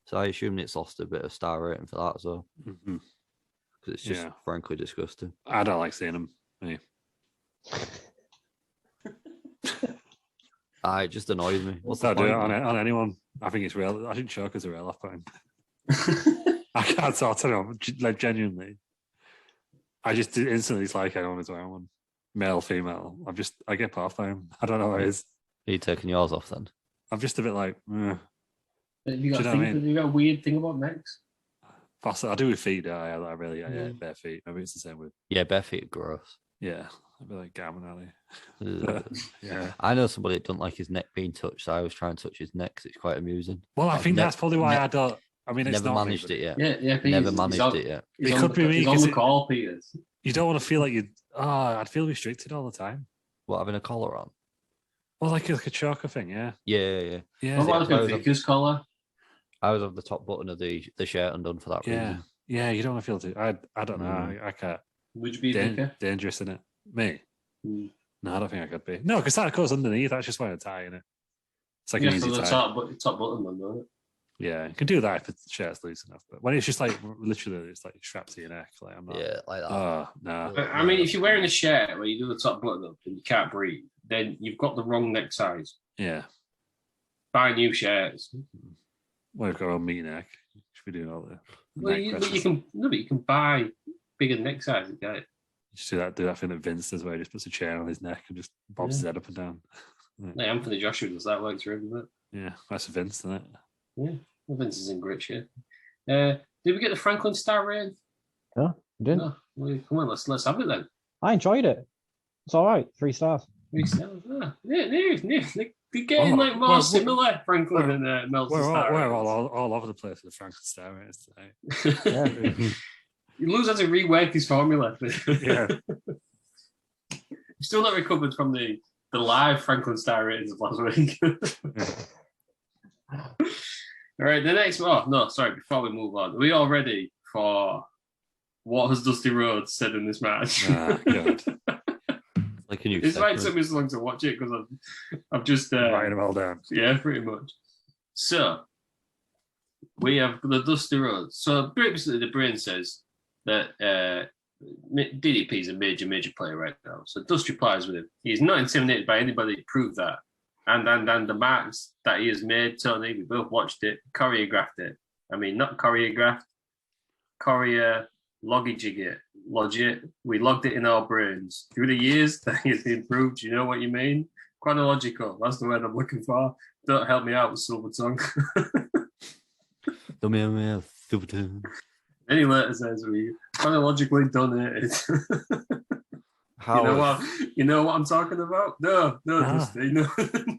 So I assume it's lost a bit of star rating for that as well. Because it's just frankly disgusting. I don't like seeing him. Hey. It just annoys me. What's I'll the do it point? on anyone. I think it's real. I think Choker's a real off point. I can't sort it out. Like genuinely. I just instantly it's like I want to wear one. Male, female. I get put off by him. I don't know what it is. Are you taking yours off then? I'm just a bit like, Have you got a weird thing about necks? I do with feet. I really bare feet. Maybe it's the same with. Yeah, bare feet are gross. Yeah, I'd be like Gammon Alley. Yeah, I know somebody that doesn't like his neck being touched. So I always try and touch his neck. 'Cause it's quite amusing. Well, I think that's probably why I don't. I mean, it's never not managed it yet. Yeah, never managed it yet. It could be me. He's on the call, Peters. You don't want to feel like you. I'd feel restricted all the time. What, having a collar on? Well, like a choker thing, yeah. Yeah. What about the Vickers collar? I was on the top button of the shirt undone for that reason. Yeah, you don't want to feel too. I don't know. I can't. Would you be Vicker? Dangerous in it? Me? No, I don't think I could be. No, because that goes underneath. That's just why I'm tying it. It's like an easy tie. Top button, then, don't it? Yeah, you can do that if the shirt's loose enough. But when it's just like literally, it's like strapped to your neck. Like I'm not. Yeah, like that. Oh no. I mean, if you're wearing a shirt where you do the top button up and you can't breathe, then you've got the wrong neck size. Yeah. Buy new shirts. Well, we've got our meat neck. Should be doing all the. Well, you can buy bigger neck size. Get it. Just do that thing that Vince does, where he just puts a chair on his neck and just bobs his head up and down. Like Anthony Joshua does that. Works for him, doesn't it? Yeah, that's Vince, isn't it? Yeah, well, Vince is in great shape. Did we get the Franklin star rating? No, we didn't. No. Well, come on, let's have it then. I enjoyed it. It's all right. 3 stars. 3 stars. Yeah, They're getting more similar, Franklin and Meltzer. We're all over the place with the Franklin Star today. Yeah. Lou's had to rework his formula. Yeah. He's still not recovered from the live Franklin Star ratings of last week. All right, the next one. Oh, no, sorry, before we move on, are we all ready for what has Dusty Rhodes said in this match? God. Like a new It's why it segment. took me so long to watch it because I've just Writing them all down. yeah, pretty much. So we have the Dusty Rhodes. So basically, the brain says that DDP is a major player right now. So Dusty replies with him. He's not intimidated by anybody to prove that. And the match that he has made, Tony, we both watched it, choreographed it. I mean, not choreographed, logic. We logged it in our brains. Through the years that he's improved, you know what you mean? Chronological, that's the word I'm looking for. Don't help me out with silver tongue. Silver tongue. Any letter says we chronologically done it. You know what I'm talking about? No, Dusty. No,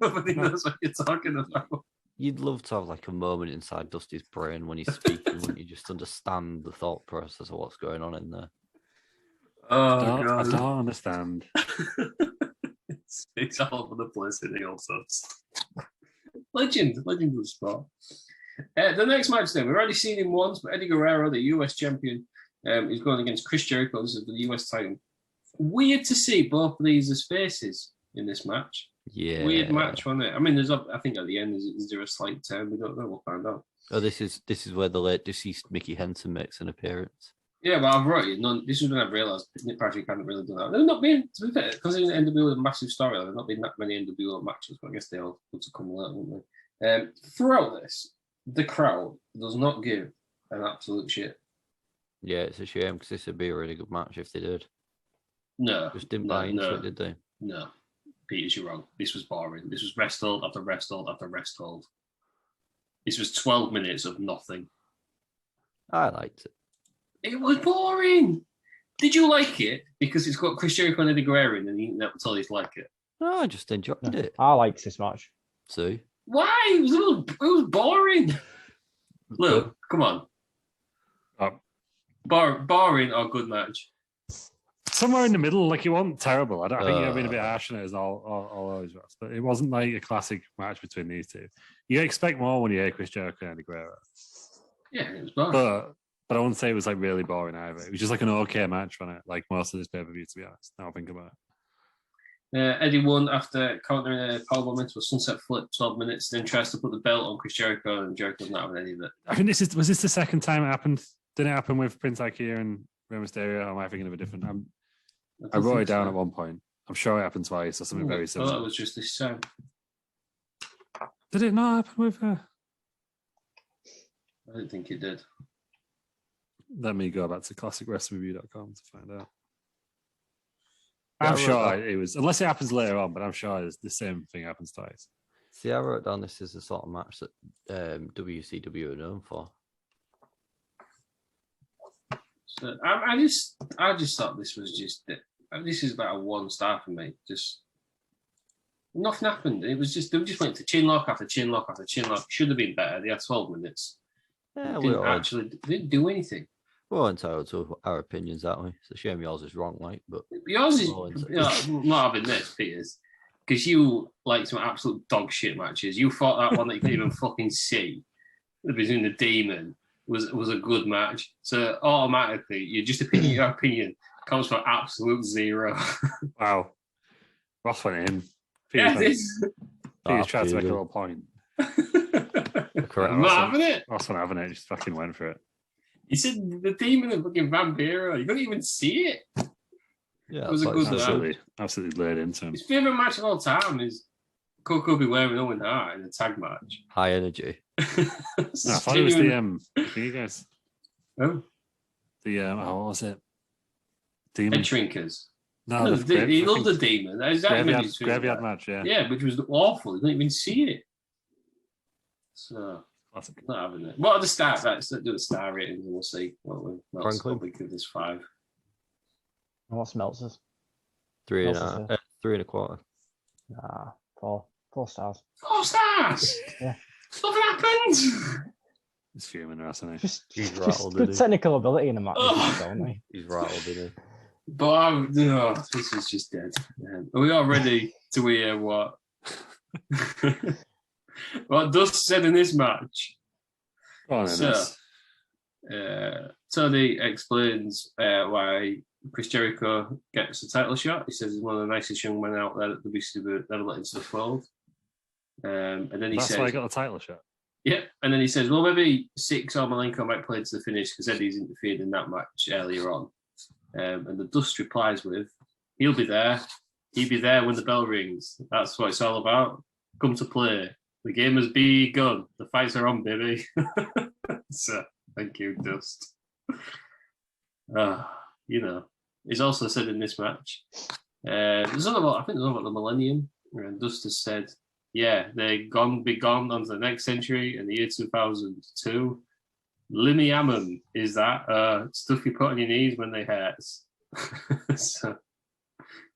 nobody knows what you're talking about. You'd love to have like a moment inside Dusty's brain when he's speaking, when you just understand the thought process of what's going on in there. Oh, I God. don't understand. It's all over the place in the old sorts. Legend of the sport. The next match then, we've already seen him once, but Eddie Guerrero, the US champion, is going against Chris Jericho. This is the US title. Weird to see both of these as faces in this match. Yeah. Weird match, wasn't it? I mean, I think at the end, is there a slight turn? We don't know. We'll find out. Oh, this is where the late deceased Mickey Henson makes an appearance. Yeah, but I've wrote it. This is when I've realised Nick Patrick hadn't really done that. There's not been, to be fair, because in NWO was a massive story, there's not been that many NWO matches, but I guess they all would to come later, wouldn't they? Throughout this, the crowd does not give an absolute shit. Yeah, it's a shame because this would be a really good match if they did. No. Just didn't buy into it, did they? No. Peters, you're wrong. This was boring. This was rest hold after rest hold after rest hold. This was 12 minutes of nothing. I liked it. It was boring. Did you like it? Because it's got Chris Jericho and Eddie Guerrero in, and you never told you to like it. No, I just enjoyed it. I liked this match. See? Why? It was boring. Look, come on. Boring or good match? Somewhere in the middle, like it wasn't terrible. I think you're being a bit harsh on it as all those matches, but it wasn't like a classic match between these two. You expect more when you hear Chris Jericho and Eddie Guerrero. Yeah, it was boring. But I wouldn't say it was like really boring either. It was just like an okay match on it, like most of this pay-per-view, to be honest. Now I think about it. Eddie won after countering a powerbomb into a sunset flip, 12 minutes, then tries to put the belt on Chris Jericho, and Jericho's not having any of it. I think was this the second time it happened? Didn't it happen with Prince Ikea and Rey Mysterio? Or am I thinking of a different? I wrote it down at one point. I'm sure it happened twice or something very similar. That was just this time. Did it not happen with her? I don't think it did. Let me go back to classicwrestlingreview.com to find out. I'm sure it was, unless it happens later on, but I'm sure the same thing happens twice. See, I wrote down this is the sort of match that WCW are known for. So I just thought this was this is about a 1-star for me. Just nothing happened. It was just they just went to chin lock after chin lock after chin lock. Should have been better. They had 12 minutes. Yeah, They didn't do anything. We're entitled to our opinions, aren't we? It's a shame yours is wrong, like, but yours is I'm not having this, Peters, because you like some absolute dog shit matches. You thought that one that you couldn't even fucking see between the Demon was a good match. So automatically, your opinion comes from absolute zero. Wow, Ross went in. Yeah, Peters tried to make a little point. I'm not having it. Ross wasn't having it. Just fucking went for it. You said the Demon and fucking Vampiro. You couldn't even see it. yeah, It was a good match. Absolutely laid into him. His favourite match of all time is Koko Beware and Owen Hart in a tag match. high energy. No, I thought it was the you guys. Oh, What was it? Demon. Head Shrinkers. No, He loved the Demon. Graveyard match, yeah. Yeah, which was awful. You couldn't even see it. So, Classic. not having it. What are the stats? Let's do the star ratings and we'll see. Mel's Franklin? probably give this 5. What's Meltzer's? 3.25. 4. 4 stars. 4 stars. Yeah. Nothing happened. He's fuming, isn't he? Just rattled, good isn't he? technical ability in the match, don't they? He's rattled, isn't he? But this is just dead. Are we all ready to hear what Dust said in this match? Go on, So, Tony explains why Chris Jericho gets a title shot. He says he's one of the nicest young men out there that the WCW never let into the fold. And then he says, that's why he got the title shot. Yeah, and then he says, well, maybe Six or Malenko might play to the finish because Eddie's interfered in that match earlier on. And the Dust replies with, he'll be there. He'll be there when the bell rings. That's what it's all about. Come to play. The game has begun. The fights are on, baby. So, thank you, Dust. He's also said in this match, there's another about the Millennium, and Dust has said, yeah, they're be gone on to the next century in the year 2002. Limmy Ammon is that stuff you put on your knees when they hurts. So,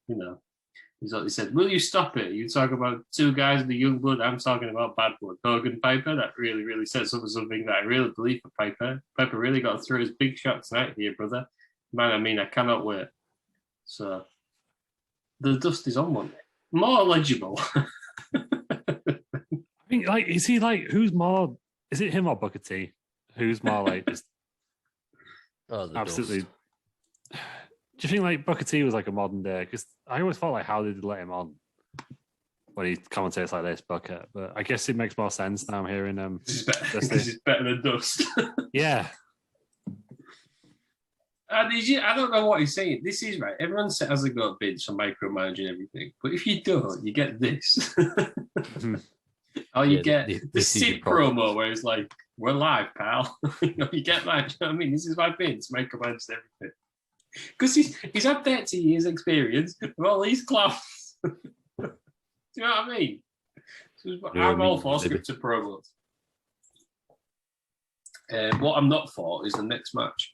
he said, will you stop it? You talk about 2 guys in the young blood. I'm talking about bad blood. Hogan Piper, that really, really sets up something that I really believe for Piper. Piper really got through his big shot tonight here, brother. Man, I cannot wait. So, the Dust is on one. More legible. I think, is he who's more? Is it him or Booker T? Who's more just absolutely? Dust. Do you think Booker T was a modern day? Because I always felt how did they let him on when he commentates like this, Booker? But I guess it makes more sense now. I'm hearing him. Because he's better than Dust. Yeah. I don't know what he's saying. This is right. Everyone has a go at bids for micromanaging everything, but if you don't, you get this. Or you get the Sid promo where it's like, we're live, pal. You get that. You know what I mean? This is my bids, micromanage everything. Because he's had 30 years experience with all these clowns. Do you know what I mean? So I'm all for scripted promos. What I'm not for is the next match.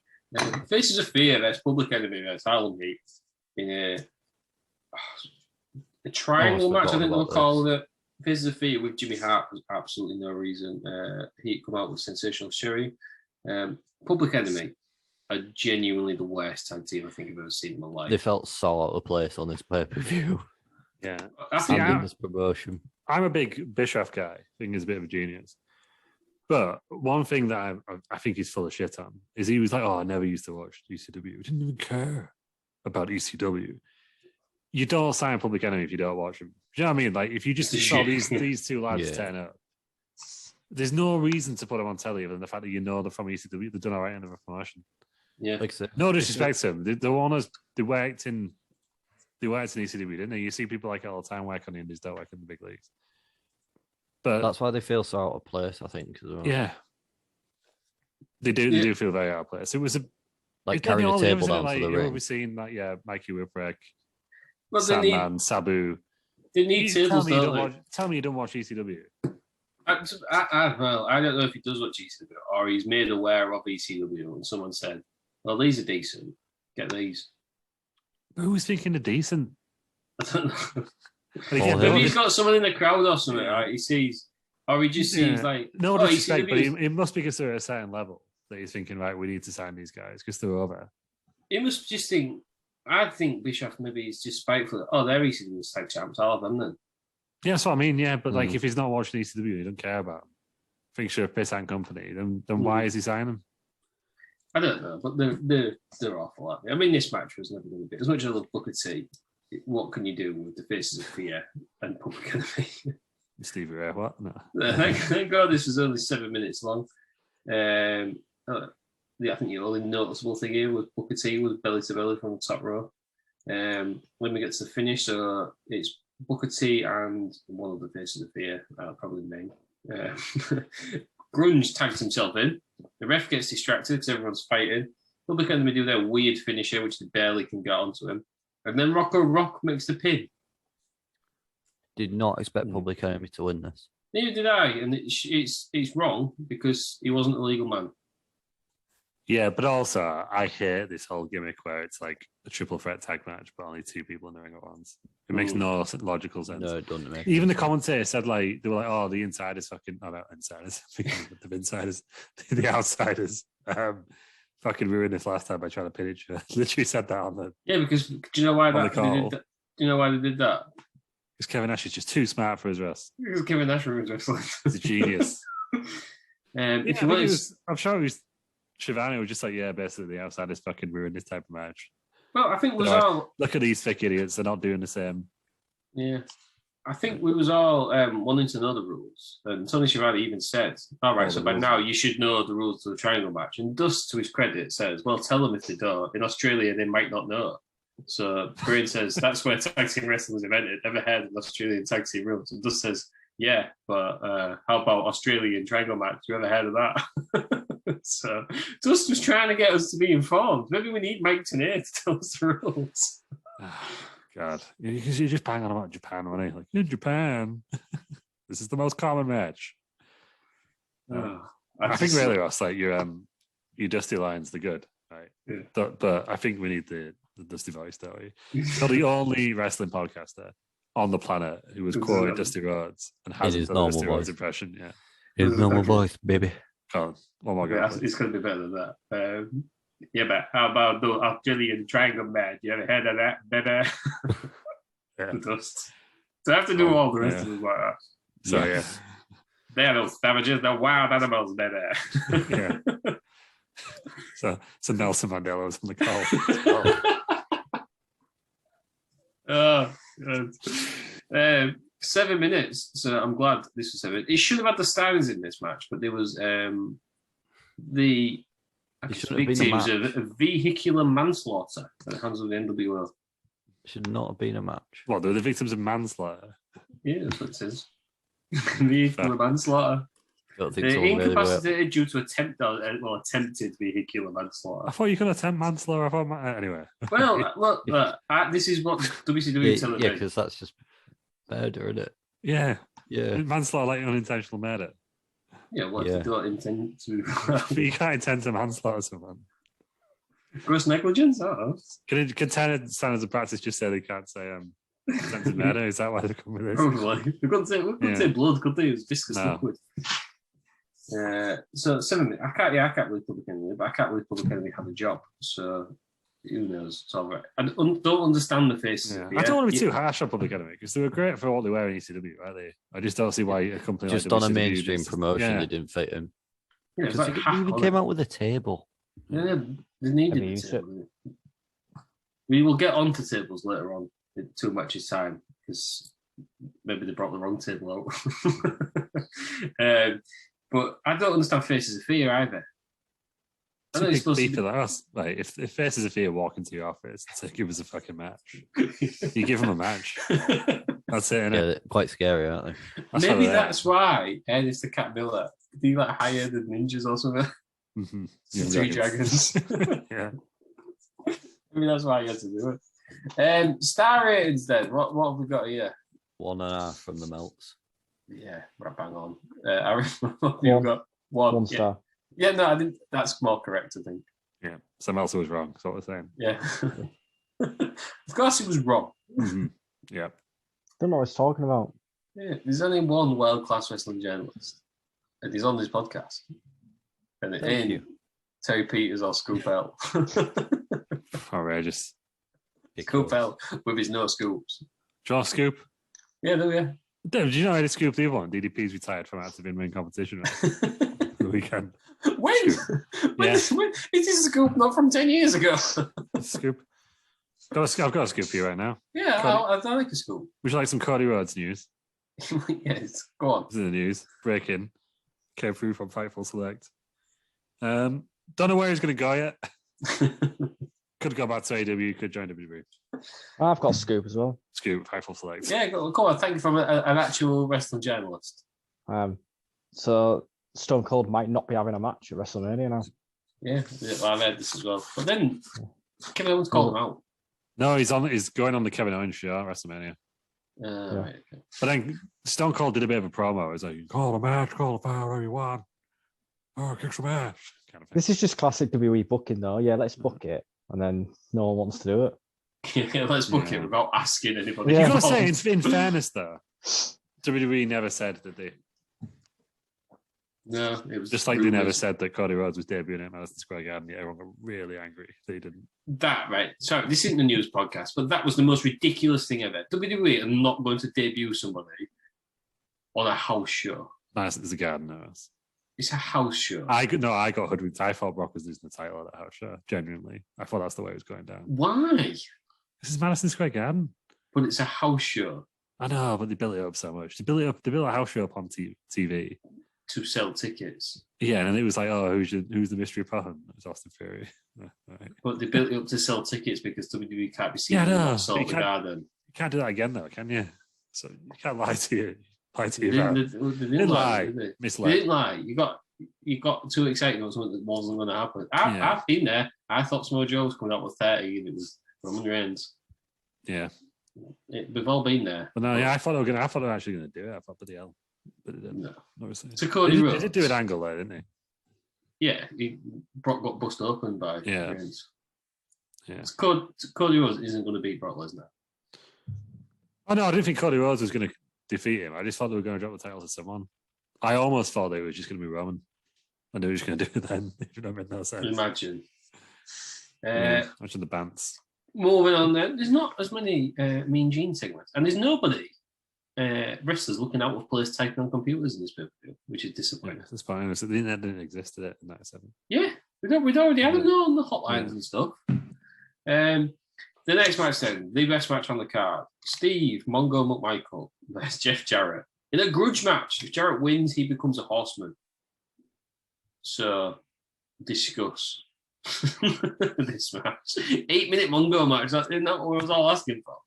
Faces of Fear versus Public Enemy versus Harlem Heat in a triangle match, I think they'll call it. Faces of Fear with Jimmy Hart was absolutely no reason. Heat come out with Sensational Sherry. Public Enemy are genuinely the worst tag team I think I've ever seen in my life. They felt so out of place on this pay-per-view. Yeah. In this promotion. I'm a big Bischoff guy. I think he's a bit of a genius. But one thing that I think he's full of shit on is he was like, I never used to watch ECW. I didn't even care about ECW. You don't sign Public Enemy if you don't watch them. Do you know what I mean? If you just saw these 2 lads turn up, there's no reason to put them on telly other than the fact that you know they're from ECW. They've done all right in the promotion. Yeah. No disrespect to them. The owners, they worked in ECW, didn't they? You see people like it all the time work on the indies, don't work in the big leagues. But that's why they feel so out of place, I think, as well. Yeah. They do feel very out of place. It was carrying a table down to the ring. We've seen Mikey Whipwreck, well, Sandman, Sabu. They need tables, tell me you don't watch ECW. I don't know if he does watch ECW or he's made aware of ECW and someone said, well, these are decent. Get these. Who's thinking of decent? I don't know. Maybe he's got someone in the crowd or something, right? He sees, or he just sees no disrespect, but it must be considered a certain level that he's thinking, right, we need to sign these guys because they're over. He must just think, I think Bischoff maybe is just spiteful. Oh, they're ECW tag champs, all of them then. Yeah, that's what I mean, yeah, but if he's not watching ECW, he don't care about them. Fixture of Piss and Company, then why is he signing them? I don't know, but they're awful, aren't they? I mean, this match was never going to be, as much as I love Booker T, what can you do with the Faces of Fear and Public Enemy? Stevie Ray, what? No. Thank God this was only 7 minutes long. I think the only noticeable thing here was Booker T was belly to belly from the top row. When we get to the finish, so it's Booker T and one of the Faces of Fear, probably me. Grunge tags himself in. The ref gets distracted because everyone's fighting. Public Enemy do their weird finisher, which they barely can get onto him. And then Rocco Rock makes the pin. Did not expect Public Enemy to win this. Neither did I, and it's wrong because he wasn't a legal man. Yeah, but also I hate this whole gimmick where it's like a triple threat tag match, but only 2 people in the ring at once. It makes no logical sense. No, it doesn't make Even the sense. commentator said like they were like, "Oh, the insiders fucking not insiders, the insiders, the outsiders, fucking ruined this last time by trying to pin each other." Literally said that on the because do you know why on the that? call. Do you know why they did that? Because Kevin Nash is just too smart for his wrist. Because Kevin Nash was wrestling. He's a genius. If you want, I'm sure it was Shivani was just like, yeah, basically the outsiders fucking ruined this type of match. well, I think we was Like, all look at these thick idiots; they're not doing the same. yeah. I think we was all wanting to know the rules, and Tony Schiavone even said, "All right, All so the by rules. now you should know the rules to the triangle match." And Dust, to his credit, says, "Well, tell them if they don't. In Australia, they might not know." So Green says that's where tag team wrestling was invented. Never heard of Australian tag team rules. And Dust says, "Yeah, but how about Australian triangle match? You ever heard of that?" So Dust was trying to get us to be informed. Maybe we need Mike Tenay to tell us the rules. God, you just bang on about Japan, when like in Japan, this is the most common match. I think really, Ross, like your Dusty lines, they're good, right? Yeah. But I think we need the Dusty voice, don't we? You're the only wrestling podcaster on the planet who has quoted Dusty Rhodes and hasn't done a Dusty Rhodes impression yet. His normal voice, baby. Come on, one more go. It's going to be better than that. Yeah, but how about the Australian triangle match? You ever heard of that, baby? Yeah. Dust. So I have to do all the rest of it like that. So yeah. They're those savages, the wild animals, baby. Yeah. So Nelson Mandela was on the call. Oh, God. 7 minutes. So I'm glad this was 7. It should have had the Steins in this match, but there was the victims of vehicular manslaughter at the hands of the NWO. Should not have been a match. What, they were the victims of manslaughter? Yeah, that's what it says. Vehicular manslaughter. Don't think so. Incapacitated due to attempted vehicular manslaughter. I thought you could attempt manslaughter. I thought, anyway. Well, look, this is what WCW telling me. Yeah, because that's just murder, isn't it? Yeah. Yeah. Manslaughter, like unintentional murder. Yeah, what if you don't intend to? But you can't intend to manslaughter someone. Gross negligence? Oh. Can standards of practice just say they can't say attempted murder? Is that why they come with this? Probably. We couldn't say blood, could they? It was viscous liquid. So 7 minutes. I can't believe Public Enemy, but I can't believe Public Enemy had a job. So who knows? It's all right. I don't understand the faces. Yeah. I don't want to be too harsh on Public Enemy because they were great for what they were in ECW, right? I just don't see why a company just like on WCW a mainstream promotion, they didn't fit him. Yeah, Because he even came out with a table. Yeah, they needed a table. We will get onto tables later on in 2 matches time because maybe they brought the wrong table out. But I don't understand Faces of Fear either. I know it's supposed to be like if Faces of Fear walk into your office and say, "Give us a fucking match," you give them a match. That's it. Yeah, they're quite scary, aren't they? Maybe that's why it's the Cat Miller. Did he like hire the ninjas or something? Mm-hmm. 3 dragons. Yeah. Maybe that's why he had to do it. Star ratings then. What have we got here? 1.5 from the Melts. Yeah, right bang on. You've got 1 star. Yeah, no, I think that's more correct, I think. Yeah, someone else was wrong. That's what we're saying. Yeah. Of course, he was wrong. Mm-hmm. Yeah. Don't know what he's talking about. Yeah, there's only one world-class wrestling journalist, and he's on this podcast. And it ain't Terry Peters or Scoop L. Outrageous. Scoop L with his no scoops. Do you want a scoop? Yeah, do you? Dave, do you know I did scoop the other one? DDP's retired from active in-ring competition the weekend. When? Yeah. It is a scoop not from 10 years ago. Scoop. I've got a scoop for you right now. Yeah, I like a scoop. Would you like some Cody Rhodes news? Yes, go on. This is the news. Breaking. Came through from Fightful Select. Don't know where he's going to go yet. Could go back to AEW, could join WWE. I've got a scoop as well. Scoop, Fightful Select. Yeah, come on. Thank you from an actual wrestling journalist. So Stone Cold might not be having a match at WrestleMania now. Yeah, well, I've heard this as well. But then Kevin Owens called him out. No, he's going on the Kevin Owens show at WrestleMania. Right, okay. But then Stone Cold did a bit of a promo. It was like, call a match, call a power, whatever you want. Oh, kick some ass. kind of thing. This is just classic WWE booking, though. Yeah, let's book it, and then no one wants to do it. Yeah, let's book it without asking anybody. Yeah. You've got to say, in fairness, though, WWE never said that they. No, it was Just like they never said that Cody Rhodes was debuting at Madison Square Garden. Yeah, everyone got really angry. They didn't. That, right. Sorry, this isn't a news podcast, but that was the most ridiculous thing ever. WWE are not going to debut somebody on a house show. Madison is a Garden, no. It's a house show. I got hoodwinked. I thought Brock was losing the title at that house show. Genuinely, I thought that's the way it was going down. Why? This is Madison Square Garden. But it's a house show. I know, but they built it up so much. They built a house show up on TV to sell tickets. Yeah, and it was like, oh, who's the mystery opponent? It was Austin Theory. Right. But they built it up to sell tickets because WWE can't be seen Yeah, in no, the garden. You can't do that again, though, can you? So you can't lie to you. They didn't lie. Misled. They didn't lie. You got too excited about something that wasn't going to happen. I've been there. I thought Samoa Joe was coming out with 30 and it was Roman Reigns. Yeah. We've all been there. But no, yeah, I thought they were actually going to do it. I thought, bloody hell. But it didn't. No. Obviously. So Cody Rhodes. They did do an angle there, didn't they? Yeah. Brock got busted open by Yeah. Reigns. Yeah. So Cody Rhodes isn't going to beat Brock Lesnar. Oh, no, I didn't think Cody Rhodes was going to defeat him. I just thought they were going to drop the title to someone. I almost thought they were just going to be Roman. And they were just going to do it then. If it made no sense. Imagine. Imagine the bants. Moving on then. There's not as many Mean Gene segments. And there's nobody wrestlers looking out of place typing on computers in this pay-per-view, which is disappointing. Yeah, that's fine. So the internet didn't exist in 97. Yeah. We'd already had it on the hotlines and stuff. The next match then, the best match on the card. Steve Mongo McMichael versus Jeff Jarrett. In a grudge match, if Jarrett wins, he becomes a horseman. So, discuss this match. 8-minute Mongo match. Isn't that what I was all asking for?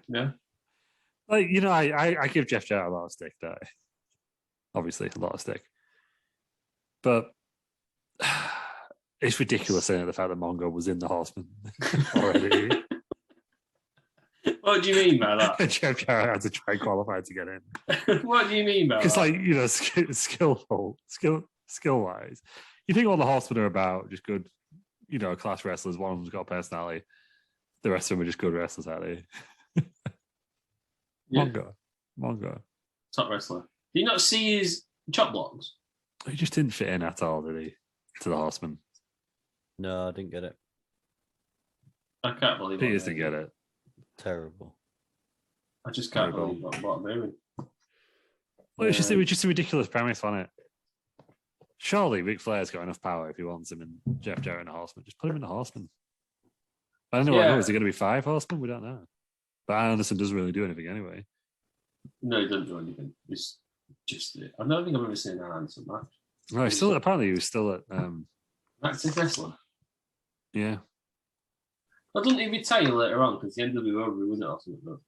Yeah. Like, you know, I give Jeff Jarrett a lot of stick, don't I? Obviously, a lot of stick. But it's ridiculous, isn't it, the fact that Mongo was in the Horseman already. What do you mean by that? Jeff Jarrett had to try qualify to get in. What do you mean by that? Because, like, you know, skill-wise, you think all the Horsemen are about just good, you know, class wrestlers. One of them's got a personality. The rest of them are just good wrestlers, are they? Yeah. Mongo. Top wrestler. Did you not see his chop blocks? He just didn't fit in at all, did he? To the Horseman. No, I didn't get it. I can't believe Peters didn't get it. Terrible. I just can't believe what I'm hearing. Well, it was just a ridiculous premise on it. Surely Ric Flair's got enough power if he wants him in Jeff Jarrett and a Horseman. Just put him in a Horseman. I don't know. Yeah. Is there going to be 5 Horsemen? We don't know. But Anderson doesn't really do anything anyway. No, he doesn't do anything. It's just I don't think I've ever seen an answer match. No, he was still at Active wrestler. yeah. Well, doesn't he retire later on because the NWO wasn't it or something? No.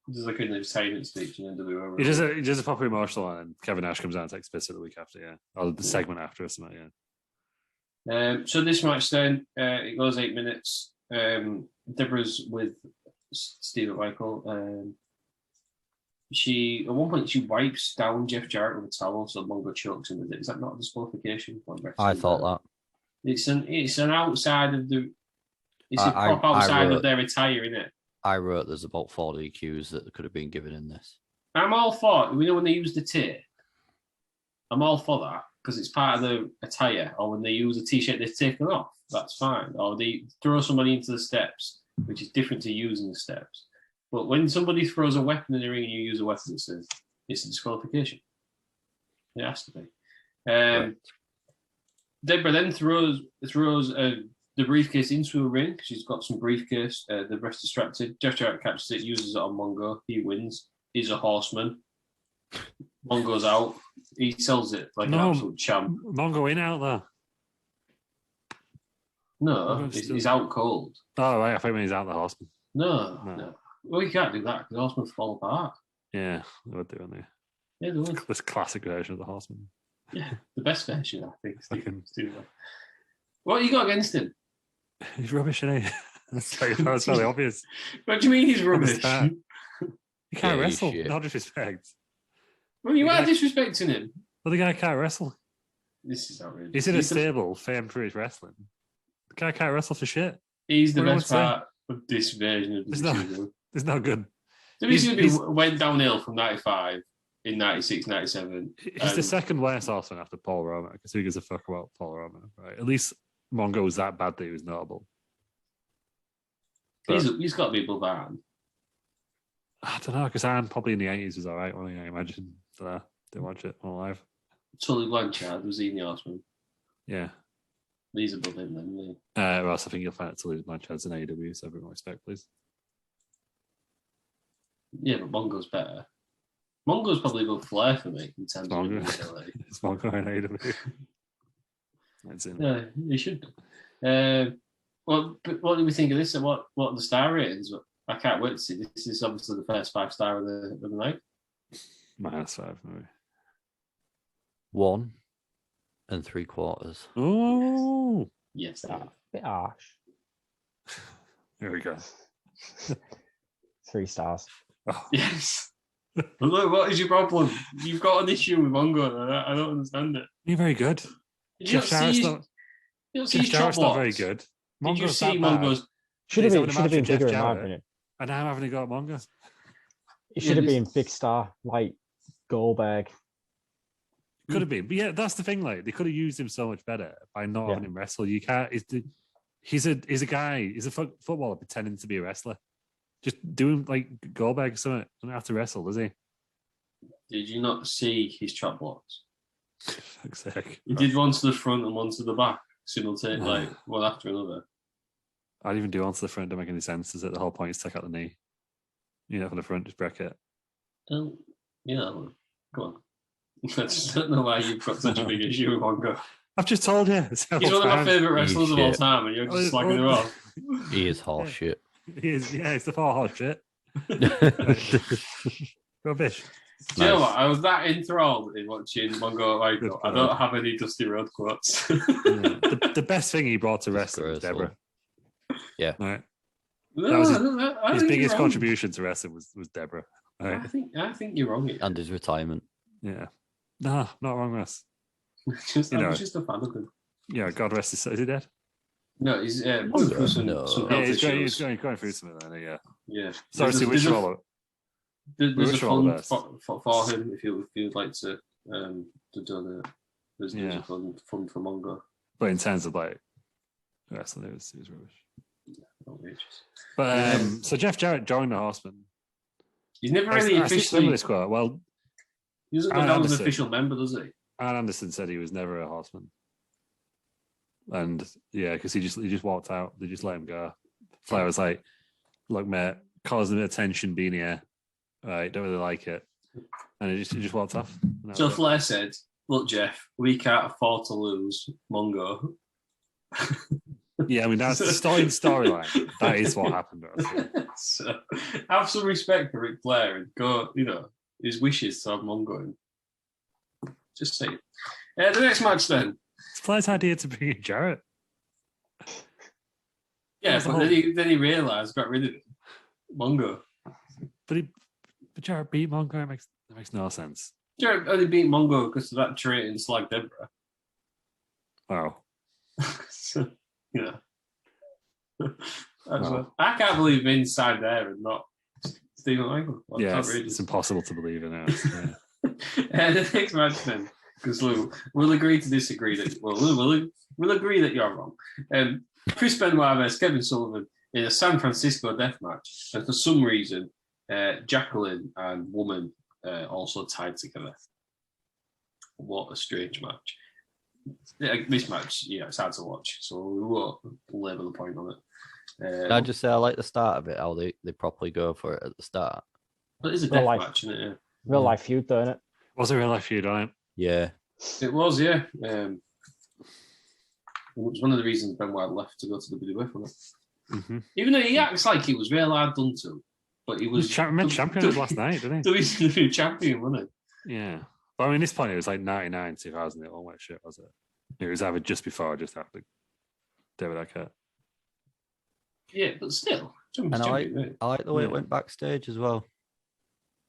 There's like a retirement speech in NWO. He does a proper emotional one, and Kevin Nash comes out and takes piss at the week after, yeah. Or the segment after or something, yeah. So this match then, it goes 8 minutes. Deborah's with Steve Michael. She at one point she wipes down Jeff Jarrett with a towel, so Mongo chokes him with it. Is that not a disqualification? I thought that. It's an outside of the. It's a prop outside of their attire, isn't it? I wrote there's about 40 cues that could have been given in this. I'm all for it. We know when they use the tape. I'm all for that because it's part of the attire. Or when they use a t-shirt they've taken off, that's fine. Or they throw somebody into the steps, which is different to using the steps. But when somebody throws a weapon in the ring and you use a weapon, it's a disqualification. It has to be. Right. Deborah then throws the briefcase into a ring. She's got some briefcase. The rest distracted. Jeff Jarrett catches it, uses it on Mongo. He wins. He's a horseman. Mongo's out. He sells it like an absolute champ. Mongo in out there. No, he's out cold. Oh, right. I think he's out the Horseman. No. Well, you can't do that because the horsemen fall apart. Yeah, they would do, wouldn't they? Yeah, they would. This classic version of the Horseman. Yeah, the best version, I think. What you got against him? He's rubbish, isn't he? That's really obvious. What do you mean he's rubbish? He can't wrestle. Shit. No disrespect. Well, you are disrespecting him. Well, the guy can't wrestle. This is outrageous. He's in a stable famed for his wrestling. The guy can't wrestle for shit. He's the best part of this version of WCW. It's not good. WCW went downhill from 95 in 96, 97. He's the second worst horseman after Paul Roma, because who gives a fuck about Paul Roma, right? At least Mongo was that bad that he was notable. He's got to be above Arn. I don't know, because Arn probably in the 80s was all right, wasn't he? I imagine. Didn't watch it on live. Tully Blanchard was he in the Horseman? Yeah. He's above him then, isn't he? Ross, I think you'll find it Tully Blanchard's in AEW, so everyone respect, please. Yeah, but Mongo's better. Mongo's probably above Flair for me in terms of It's Mongo in AEW. That's in. Yeah, he should be. What do we think of this? And what are the star ratings? I can't wait to see. This is obviously the first 5-star of the night. -5, maybe. 1 3/4. Oh, yes. A bit harsh. Here we go. 3 stars. Oh. Yes. Look, what is your problem? You've got an issue with Mongo. I don't understand it. You're very good. Jeff Jarrett's not very good. Did you Mongo's see that bad. Mongo's? Should have He's having a been match with bigger, in Jeff my Jarrett. opinion. And now haven't got Mongo. It should have been big star, like Goldberg. Could have been, but yeah, that's the thing. Like they could have used him so much better by not having him wrestle. You can't. He's a guy. He's a footballer pretending to be a wrestler. Just doing like Goldberg or something. Doesn't have to wrestle, does he? Did you not see his chop blocks? Fuck's sake. He did one to the front and one to the back simultaneously, like one after another. I'd even do one to the front. Don't make any sense. Is it the whole point is take out the knee? You know, from the front, just break it. Yeah, go on. I just don't know why you've got such a big issue with Mongo. I've just told you. He's one of my favourite wrestlers of all time, and you're just slagging him off. He is horse shit. He is, yeah, it's the far horse shit. Rubbish. Do you know what? I was that enthralled in watching Mongo Michael. I don't have any Dusty Road quotes. The best thing he brought to wrestling was Deborah. Yeah. Right. No, that was I his think biggest you're wrong. contribution to wrestling was Deborah. Right. I think you're wrong. And his retirement. Yeah. No, not wrong, Russ. I was just a fan of him. Yeah, God rest his soul. Is he dead? No, he's going through some health he's issues. going through something then, yeah. Yeah. Sorry, we wish you all There's a fund the for him if you'd like to donate. There's a fund for Mongo. But in terms of like wrestling, it was rubbish. Outrageous. But so Jeff Jarrett joined the Horsemen. He's never really officially. This quote. Well, he doesn't go down as an official member, does he? Arn Anderson said he was never a Horseman, and yeah, because he just walked out. They just let him go. Flair was like, "Look, mate, causing attention being here. Right, don't really like it," and he just walked off. So Flair said, "Look, Jeff, we can't afford to lose Mongo." Yeah, I mean that's the storyline. That is what happened. So have some respect for Ric Flair and go, his wishes to have Mongo in. Just say it. The next match then. It's Flair's idea to bring in Jarrett. Yeah, but then he realised, got rid of him. Mongo. But Jarrett beat Mongo. It makes no sense. Jarrett only beat Mongo because of that trait in Slag Deborah. Wow. So, I can't believe I'm inside there and not Stephen Michael. Yeah, it's impossible to believe in it. Yeah. The next match then, because we'll agree to disagree that we'll agree that you're wrong. Chris Benoit versus Kevin Sullivan in a San Francisco death match, and for some reason, Jacqueline and Woman also tied together. What a strange match. This match, it's hard to watch, so we won't labour the point on it. Can I just say I like the start of it, how they properly go for it at the start. But it's a death match, isn't it? Real life feud, though, isn't it? Was it real life feud, on it? Yeah. It was, yeah. It was one of the reasons Benoit left to go to WWF, wasn't it? Mm-hmm. Even though he acts like he was real hard done to, but he was champion last night, didn't he? WCW champion, wasn't he? Yeah. But I mean, this point, it was like 99, 2000, it all went shit, was it? It was either just before or just after David Arquette. Yeah, but still. And I like the way it went backstage as well.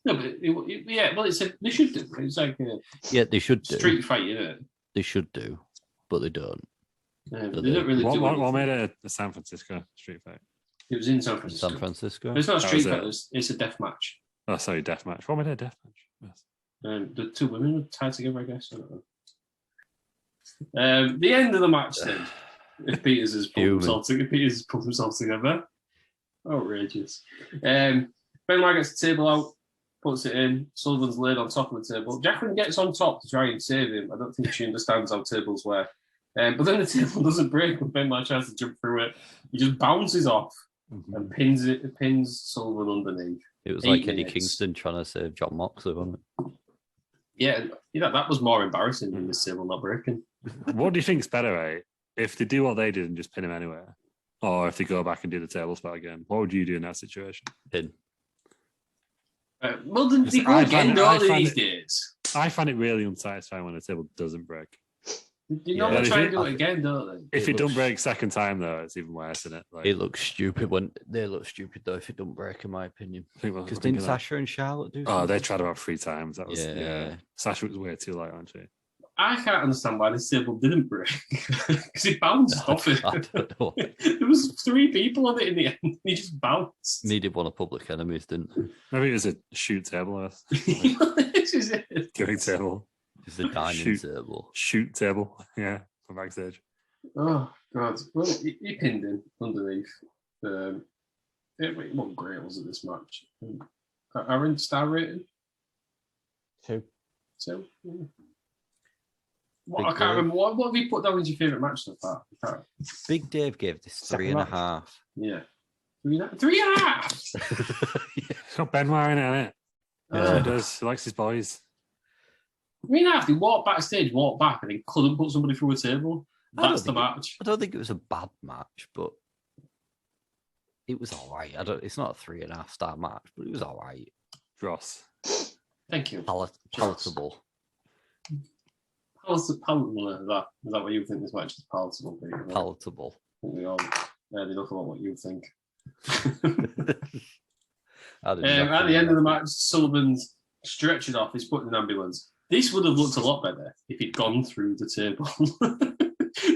No, but they should do. It's like they should do. Street fight, isn't it? They should do, but they don't. They don't really do What made it a San Francisco street fight? It was in San Francisco. San Francisco. It's not a street fight. It's a death match. Oh, sorry, death match. What made it a death match? Yes. The two women were tied together, I guess. I don't know. The end of the match then. If Peters has pulled himself together. Outrageous. Benoit gets the table out, puts it in. Sullivan's laid on top of the table. Jacqueline gets on top to try and save him. I don't think she understands how tables work. But then the table doesn't break when Benoit tries to jump through it. He just bounces off and pins Sullivan underneath. It was like Eddie Kingston trying to save John Moxley, wasn't it? Yeah, that was more embarrassing than the table not breaking. What do you think's better, right? If they do what they did and just pin him anywhere, or if they go back and do the table spot again? What would you do in that situation? Pin. Well, then they go again, don't they, these days? I find it really unsatisfying when the table doesn't break. You know, try and do it again, don't they? If it don't break second time, though, it's even worse, isn't it? Like, it looks stupid when they look stupid though if it don't break, in my opinion. Because didn't Sasha and Charlotte do? Oh, they tried about 3 times. That was Sasha was way too light, aren't she? I can't understand why this table didn't break because it bounced off it. I don't know. There was 3 people on it in the end. And he just bounced. Needed one of Public Enemies, didn't it? Maybe it was a shoot table. This is it. Going table. It's the dining table. Shoot table. Yeah, from backstage. Oh, God. Well, he pinned him underneath. It wasn't great, was it, this match? Aaron, star rating? 2. Yeah. I can't remember. What have you put down as your favourite match so far? Big Dave gave this 3.5. Yeah. 3.5? It's got Benoit in it, Yeah, he does. He likes his boys. 3.5. He walked backstage, walked back, and he couldn't put somebody through a table. That's the match. I don't think it was a bad match, but it was all right. It's not a 3.5 star match, but it was all right. Dross. Thank you. Palatable. Palatable, is that what you think this match is palatable? Palatable. I think we all heard enough about what you think. At the end of the match, Sullivan's stretching off. He's put in an ambulance. This would have looked a lot better if he'd gone through the table.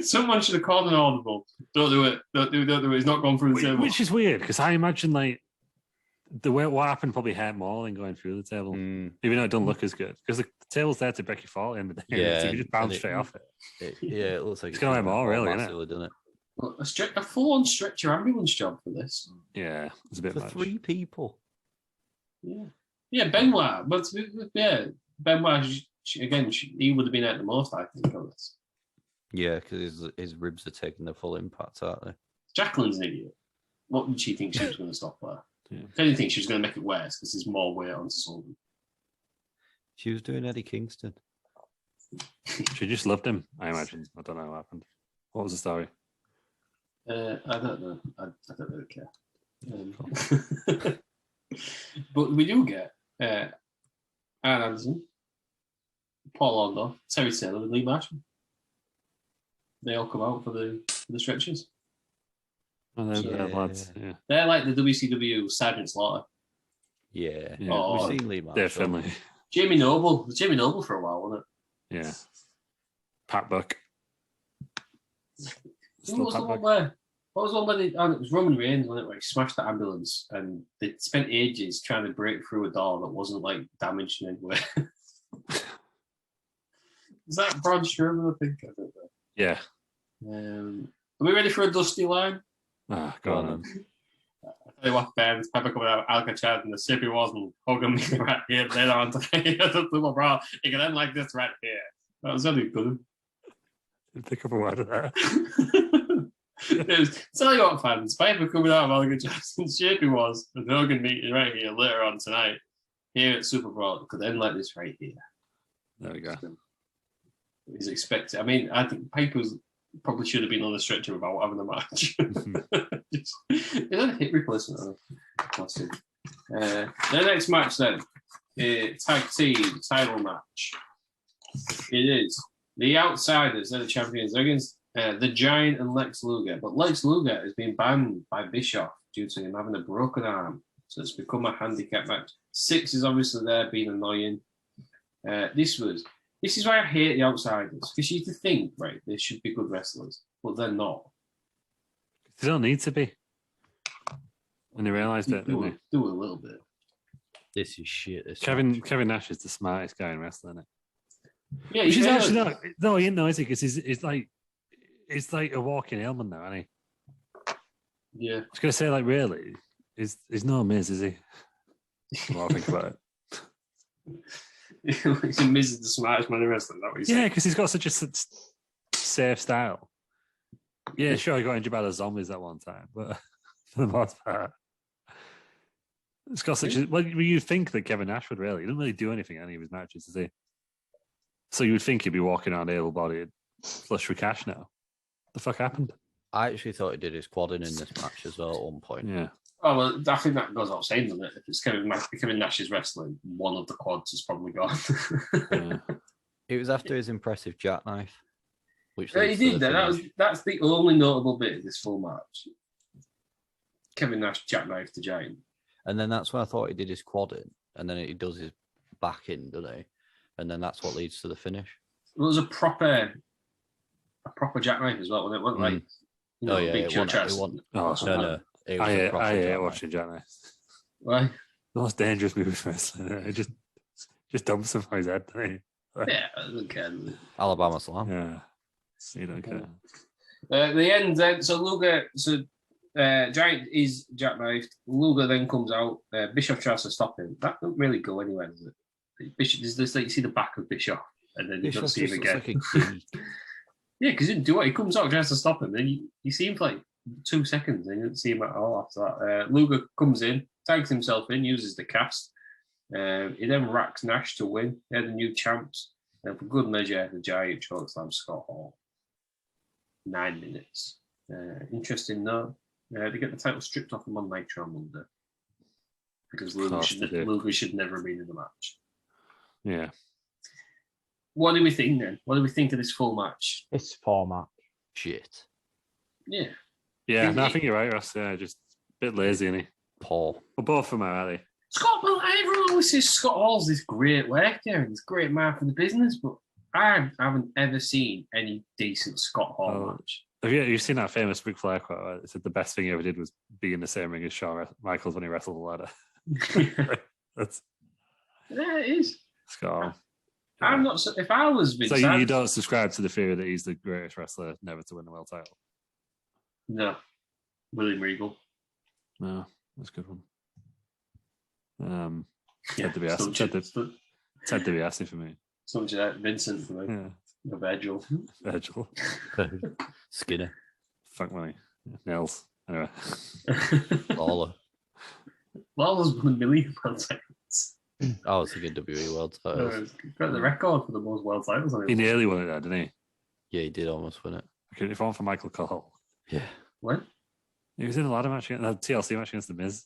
Someone should have called an audible. Don't do it. Don't do it. He's not gone through the table. Which is weird because I imagine like the way what happened probably hurt more than going through the table, even though it doesn't look as good because the table's there to break your fall in the day. Yeah, so you just bounce straight off it. It looks like it's going to hurt more, really, massively, isn't it? Well, a full-on stretcher ambulance job for this. Yeah, it's a bit for much. 3 people. Yeah, Benoit. But Benoit again. He would have been out the most, I think, on this. Yeah, because his ribs are taking the full impact, aren't they? Jacqueline's an idiot. What did she think she was going to stop there? Yeah. If anything, she was going to make it worse because there's more weight on Sullivan. She was doing Eddie Kingston. She just loved him, I imagine. I don't know what happened. What was the story? I don't know. I don't really care. But we do get Aaron Anderson, Paul Orndorff, Terry Taylor, and Lee Marshall. They all come out for the stretches. Oh, they're lads. Yeah. They're like the WCW Sergeant Slaughter. Yeah. Oh, we've seen Lee Marshall. They're friendly. Jamie Noble. It was Jamie Noble for a while, wasn't it? Yeah. Pat Buck. What was the one where it was Roman Reigns, wasn't it, where he smashed the ambulance and they spent ages trying to break through a door that wasn't like damaged in any way. Is that Braun Strowman, I think? I don't know. Yeah. Are we ready for a dusty line? Go on. I tell you what, Ben, Piper coming out of Alcatraz and the Sippy wasn't Hogan me right here later on today. SuperBrawl. You can end like this right here. That was really good. Didn't pick up a word of that. Tell you what, fans, Piper coming out of Alcatraz and Shapey was and Hogan meeting right here later on tonight here at SuperBrawl. It could end like this right here. There we go. He's expected. I mean, I think Piper's probably should have been on the stretcher about having a match. Is that a hip replacement? The next match then, tag team title match. It is the Outsiders, they're the champions, against the Giant and Lex Luger. But Lex Luger has been banned by Bischoff due to him having a broken arm. So it's become a handicap match. 6 is obviously there being annoying. This was This is why I hate the outsiders. Because you think, right, they should be good wrestlers, but they're not. They don't need to be. And they realised it, didn't they? Do a little bit. This is shit. Kevin Nash is the smartest guy in wrestling, isn't it? Yeah, Which is actually not. No, he ain't noisy because he's like a walking ailment now, isn't he? Yeah. I was gonna say, like, really, he's no Miz, is he? Well, I think about it. Miz is the smartest man in wrestling. That what he's Yeah, because he's got such a safe style. Yeah, sure, he got injured by the zombies at one time, but for the most part, it's got such a. Well, you think that Kevin Nash would really? He didn't really do anything in any of his matches, does he? So you would think he'd be walking around able-bodied, flush with cash now. The fuck happened? I actually thought he did his quadding in this match as well at one point. Yeah. Oh, well, I think that goes without saying, doesn't it? If it's Kevin Nash's wrestling, one of the quads is probably gone. Yeah. It was after his impressive jackknife. Which he did that. That's the only notable bit of this full match. Kevin Nash jackknife the Giant. And then that's when I thought he did his quadding. And then he does his back in, doesn't he? And then that's what leads to the finish. It was a proper jackknife as well, wasn't it? It wasn't like, big chest. No. I hate watching jackknife. Why? The most dangerous movie for wrestling. It just dumps him on his head, doesn't he? Yeah, I don't care. Alabama Slam. Yeah. You don't care. The end then, Giant is jackknifed. Luger then comes out. Bischoff tries to stop him. That doesn't really go anywhere, does it? Bishop, there's this, like, you see the back of Bischoff, and then you don't see him again. Like yeah, because he didn't do it. He comes out, tries to stop him, then you see him for like 2 seconds, and you don't see him at all after that. Luger comes in, tags himself in, uses the cast. He then racks Nash to win. They're the new champs. And for good measure, the Giant chokeslam Scott Hall. 9 minutes. Interesting note. They get the title stripped off him on Nitro on Monday. Because Luger should never have been in the match. Yeah. What do we think then? What do we think of this full match? This format. Shit. Yeah. Yeah, no, I think you're right, Ross. Yeah, just a bit lazy, isn't he? Paul. Well, both of them are, aren't they? Scott, well, everyone always says Scott Hall's this great worker and this great man for the business, but I haven't ever seen any decent Scott Hall match. Have you seen that famous Ric Flair quote? Right? It said the best thing he ever did was be in the same ring as Shawn Michaels when he wrestled the ladder. Yeah, it is. Scott Hall. I'm not. If I was Vince, so you don't subscribe to the theory that he's the greatest wrestler never to win the world title? No, William Regal. No, that's a good one. Ted DiBiase for me. Something like Vincent for me. Yeah. Virgil. Skinner. Fuck money. Nails. Anyway. Lawler. Lawler's won 1 million world titles. I was thinking WWE world titles. Got the record for the most world titles. He nearly won it there, didn't he? Yeah, he did almost win it. Okay, if I went for Michael Cole. Yeah. What? He was in a ladder match, a TLC match against The Miz.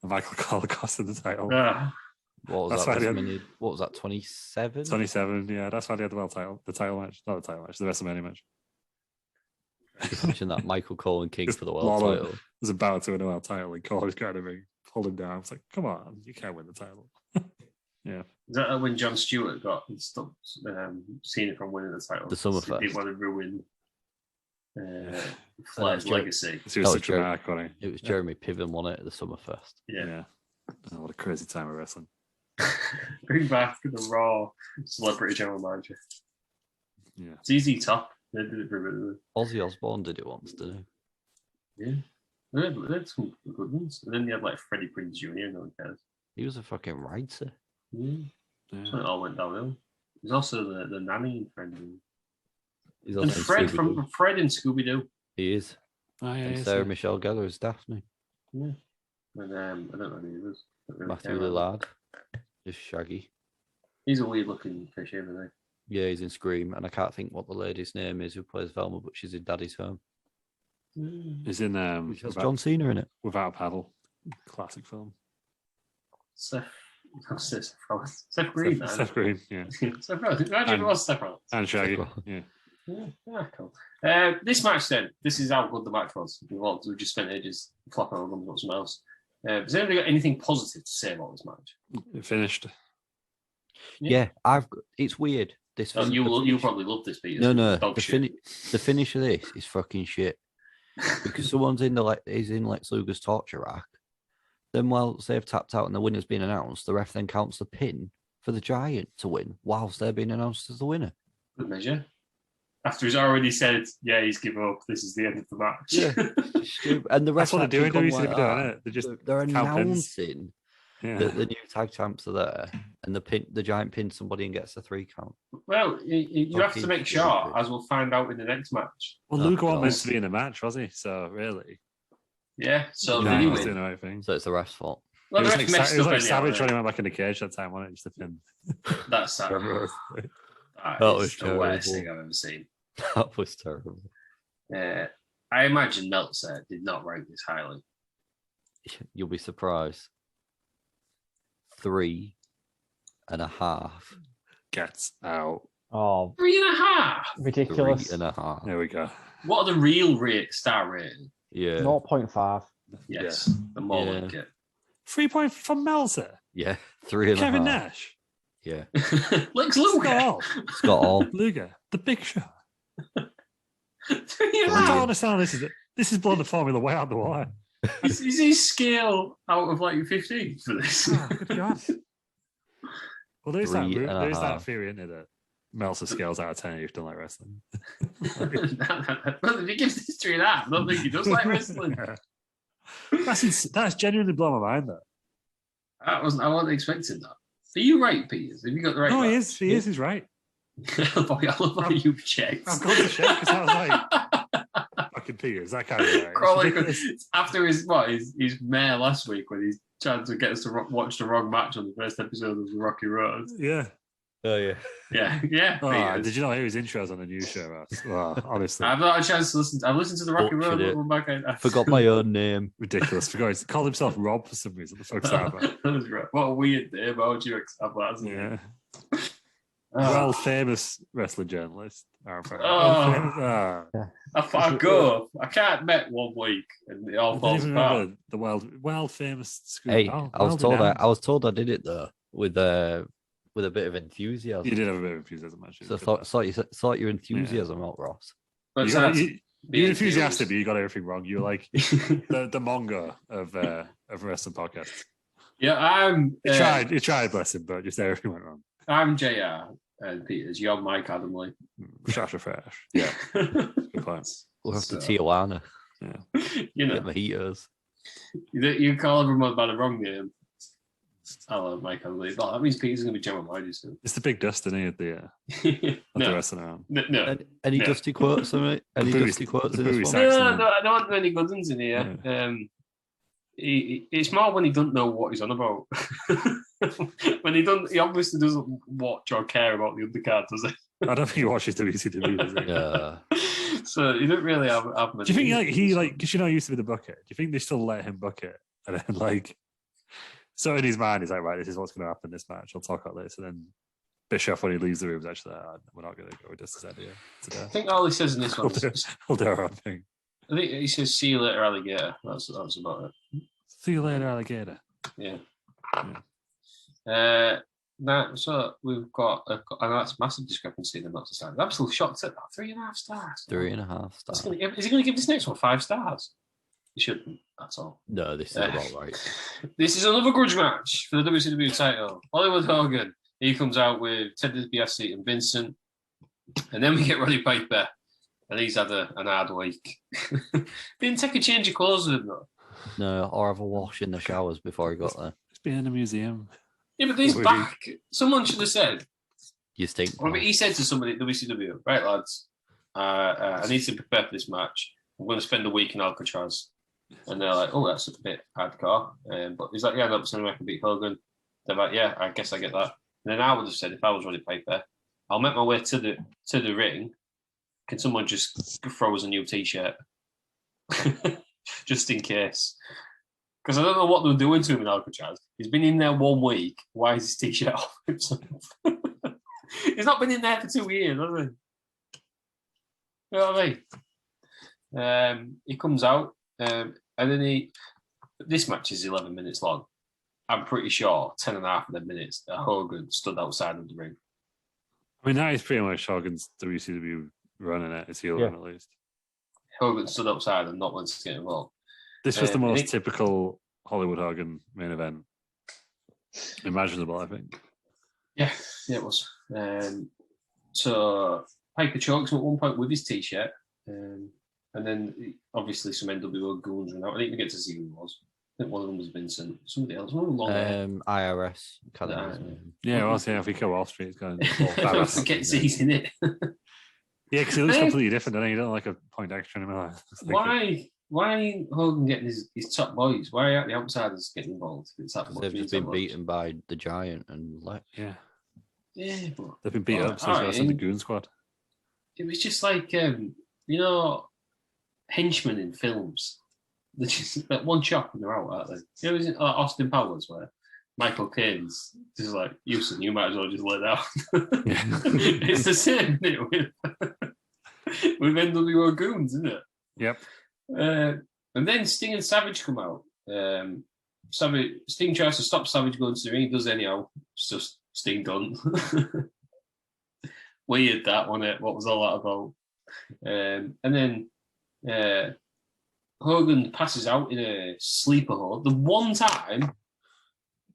And Michael Cole costed the title. What was that? What was that? 27. 27. Yeah, that's why they had the world title. The title match, not the title match. The WrestleMania match. Imagine that Michael Cole and King for the world Lawler title. Was about to win a world title, and Cole was trying to pull him down. It's like, come on, you can't win the title. Yeah. Is that when Jon Stewart got stopped Cena from winning the title? The Summerfest. He didn't want to ruin Flair's legacy. He was such a mark, wasn't he? It was Jeremy Piven won it at the Summerfest. Yeah. Oh, what a crazy time of wrestling. Bring back the Raw celebrity general manager. Yeah. It's easy top. They did it for a bit. Ozzy Osbourne did it once, didn't he? Yeah. They had some good ones. And then you had like Freddie Prinze Jr. No one cares. He was a fucking writer. Yeah. So it all went downhill. There's also the nanny friend. And Fred from Fred and Scooby Doo. He is. Oh, yeah, and Sarah Michelle Gellar is Daphne. Yeah. And I don't know who he was. Really Matthew Lillard. Just Shaggy. He's a weird looking fish, isn't he? Yeah, he's in Scream, and I can't think what the lady's name is who plays Velma, but she's in Daddy's Home. He's in which has John Cena in it. Without a Paddle. Classic film. Seth Green. Seth Green, yeah. Seth Green. Imagine it was Seth Rollins. And Shaggy, yeah. Yeah, cool. This match then, this is how good the match was. We just spent ages flopping our gums about something else. Has anybody got anything positive to say about this match? It finished. Yeah, it's weird. This You'll probably love this, Peter. No. The finish of this is fucking shit. Because someone's in Lex Luger's torture rack. Then whilst they've tapped out and the winner's been announced, the ref then counts the pin for the Giant to win whilst they're being announced as the winner. Good measure. After he's already said, yeah, he's given up. This is the end of the match. Yeah, and the ref. That's what they're doing. They're announcing that the new tag champs are there, and the Giant pins somebody and gets a 3 count. Well, you have to make sure, as we'll find out in the next match. Well, Luger wasn't meant to be in the match, was he? So really, yeah. So he anyway, was doing the right thing. So it's the ref's fault. Well, it was like Savage when he went back in the cage that time, wasn't it? Just a pin. That's sad. That was the worst thing I've ever seen. That was terrible. I imagine Meltzer did not rank this highly. You'll be surprised. 3.5. Gets out. Oh, 3.5. ridiculous. 3.5. There we go. What are the real star rating? Yeah. 0.5. Yes, the more like it. 3 point for Meltzer. Yeah. 3.5. Kevin Nash. Yeah. Lex Luger. Scott Hall. Luger. The Big Show. 3.5. I don't understand. This is blowing the formula way out the water. Is his scale out of like 15 for this? Oh, good God. Well, there's that 3.5. theory in it that Meltzer scales out of 10 if you don't like wrestling. Well, if he gives this 3.5, I don't think he does like wrestling. That's genuinely blown my mind, though. I wasn't expecting that. Are you right, Peters? Have you got the right? No, match? he is. He's right. Boy, I love how you've checked. I've gone to check because I was like, fucking Peters, that kind of right. After his mare last week when he's trying to get us to watch the wrong match on the first episode of the Rocky Road. Yeah. Oh, yeah. Yeah. Oh, did you know his intros on the news show? Well, honestly. I've not had a chance to listen. I've listened to the Rocky Road. I forgot my own name. Ridiculous. He called himself Rob for some reason. What the fuck's that about? What a weird name. How would you have that? Yeah. Well, famous wrestling journalist. I can't bet 1 week and it all falls apart. The world famous scoop. Hey, I was told I did it though with a bit of enthusiasm. You did have a bit of enthusiasm, actually. So thought your enthusiasm out, Ross. You're enthusiastic, but you got everything wrong. You're like the Mongo of wrestling podcasts. Yeah, You tried, bless him, but just everything went wrong. I'm JR and Peters. You're Mike Adamley. Fresh. Yeah. Good point. We'll have to Tijuana. Yeah. Get mojitos. You call everyone by the wrong name. I love Mike Adamley. That means Peter's going to be Gemma Mardy soon. It's the big dust, isn't he, at the wrestling around. No. Any dusty quotes on it? Any dusty quotes in this one? No, I don't have any good ones in here. Yeah. It's more when he doesn't know what he's on about. He obviously doesn't watch or care about the undercard, does he? I don't think he watches WCW, does he? Yeah. So he didn't really have many. Do you think because he used to be the bucket? Do you think they still let him bucket? And then so in his mind, he's like, right, this is what's going to happen in this match. I'll talk about this. And then Bischoff, when he leaves the room, is actually like, we're not going to go with this idea today. I think all he says in this one is... We'll do our own thing. I think he says, see you later, alligator. That's about it. See you later, alligator. Yeah. So we've got... I know that's a massive discrepancy in the not to stars. I'm still shocked at that. 3.5 stars. 3.5 stars. Is he going to give this next one 5 stars? He shouldn't. That's all. No, this is about right. This is another grudge match for the WCW title. Hollywood Hogan. He comes out with Ted DiBiase and Vincent. And then we get Roddy Piper. And he's had an hard week. Didn't take a change of clothes with him, though. No, or have a wash in the showers before he got there. He's been in a museum. Yeah, but he's back. Someone should have said. You stink. He said to somebody at WCW, right, lads, I need to prepare for this match. I'm going to spend a week in Alcatraz. And they're like, oh, that's a bit hardcore. But he's like, yeah, no, but I can beat Hogan. They're like, yeah, I guess I get that. And then I would have said, if I was Roddy Piper, I'll make my way to the ring. Can someone just throw us a new T-shirt? Just in case. Because I don't know what they're doing to him in Alcatraz. He's been in there 1 week. Why is his T-shirt off himself? He's not been in there for 2 years, has he? You know what I mean? He comes out, and then this match is 11 minutes long. I'm pretty sure 10 and a half of the minutes that Hogan stood outside of the ring. I mean, that is pretty much Hogan's WCW running it. It's heel run at least. Hogan stood outside and not wanted to get involved. This was the most typical Hollywood Hogan main event imaginable, I think. Yeah, it was. So Piper chokes him at one point with his t-shirt, and then obviously some NWO goons ran out. I didn't even get to see who it was. I think one of them was Vincent. Somebody else. IRS. Yeah, well, I think Wall Street's going. I forget he's in it. Yeah, because it looks completely different. I think you don't like a point extra in a minute. Why ain't Hogan getting his top boys? Why aren't the outsiders getting involved? They've just been beaten by the Giant and left. Yeah, but they've been beat up since the Goon Squad. It was just like henchmen in films. They're just like one chop and they're out, aren't they? Was it like Austin Powers where Michael Caine's just like, Houston, you might as well just let out. It's the same thing with NWO goons, isn't it? Yep. And then Sting and Savage come out. Sting tries to stop Savage going to the ring. He does anyhow. It's just Sting done. Weird that, wasn't it? What was all that about? And then Hogan passes out in a sleeper hold. The one time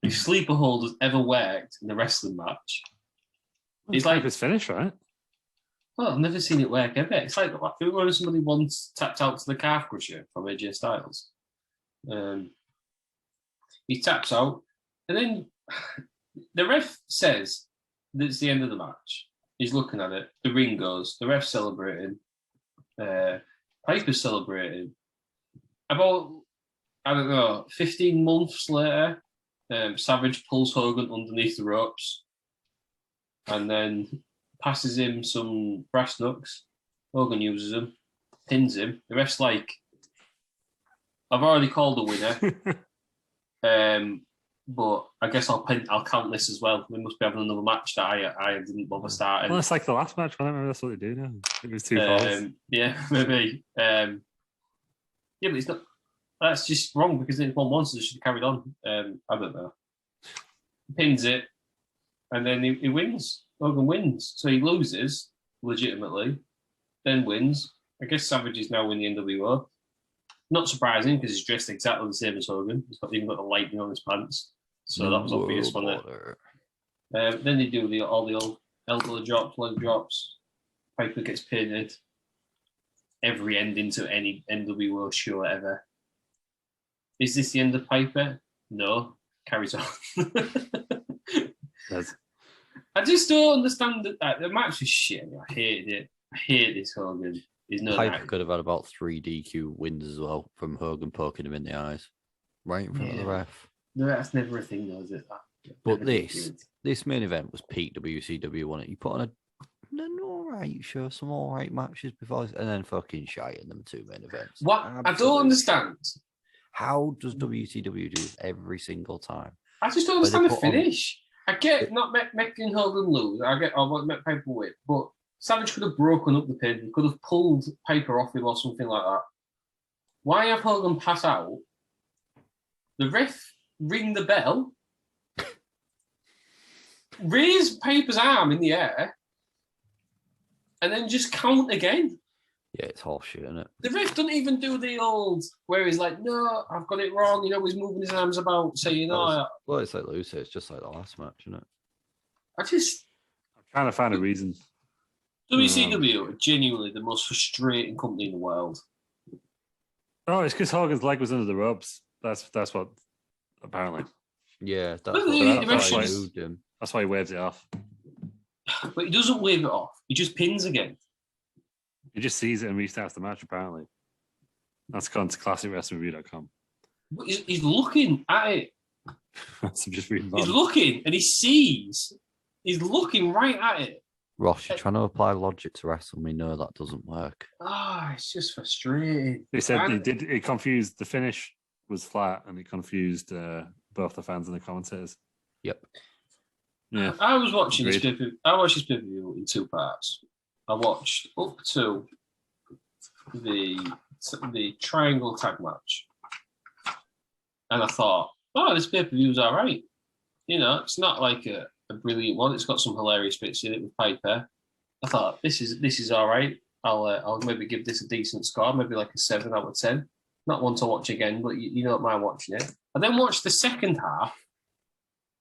a sleeper hold has ever worked in a wrestling match. It's like his finish, right? Well, I've never seen it work ever. It's like when somebody once tapped out to the calf crusher from AJ Styles. He taps out, and then the ref says that it's the end of the match. He's looking at it. The ring goes. The ref's celebrating. Piper's celebrating. About, 15 months later, Savage pulls Hogan underneath the ropes and then passes him some brass knucks. Hogan uses them, pins him. The ref's like, I've already called a winner, but I guess I'll count this as well. We must be having another match that I didn't bother starting. Well, it's like the last match. I don't remember that's what they do now. It was 2 falls. Yeah, maybe. Yeah, but it's not. That's just wrong because it's won once, so they should have carried on. I don't know. Pins it, and then he wins. Hogan wins. So he loses, legitimately, then wins. I guess Savage is now in the NWO. Not surprising because he's dressed exactly the same as Hogan. He's even got the lightning on his pants. So that was obvious, wasn't it? Then they do all the old elbow drops, leg drops. Piper gets pinned. Every ending to any NWO show ever. Is this the end of Piper? No. Carries on. Yes. I just don't understand that. The match was shit. I hated it. I hate this Hogan. Piper could have had about 3 DQ wins as well from Hogan poking him in the eyes. Right in front of the ref. No, that's never a thing though, is it? But this main event was peak WCW, wasn't it? You put on an alright show, some alright matches before, and then fucking shite in them 2 main events. What? Absolutely. I don't understand. How does WCW do this every single time? I just don't understand the finish. I get not making Hogan lose. I want to make Piper win, but Savage could have broken up the pin. He could have pulled Piper off him or something like that. Why have Hogan pass out? The ref ring the bell, raise Piper's arm in the air, and then just count again. Yeah, it's horseshit, isn't it? The ref doesn't even do the old where he's like, "No, I've got it wrong." He's moving his arms about, saying, "No." Well, it's like Lucy. It's just like the last match, isn't it? I'm trying to find a reason. WCW are genuinely the most frustrating company in the world. Oh, it's because Hogan's leg was under the ropes. That's what apparently. Yeah, that's why he waves it off. But he doesn't wave it off. He just pins again. He just sees it and restarts the match, apparently. That's gone to classicwrestlingreview.com. But he's looking at it. So just reading he's looking and he sees. He's looking right at it. Ross, you're trying to apply logic to wrestling. We know that doesn't work. It's just frustrating. He said he confused the finish was flat and it confused both the fans and the commentators. Yep. Yeah. I was watching this pay-per-view in 2 parts. I watched up to the triangle tag match. And I thought, oh, this pay-per-view's all right. You know, it's not like a brilliant one. It's got some hilarious bits in it with Piper. I thought this is all right. I'll maybe give this a decent score, maybe like a 7 out of 10. Not one to watch again, but you don't mind watching it. I then watched the second half,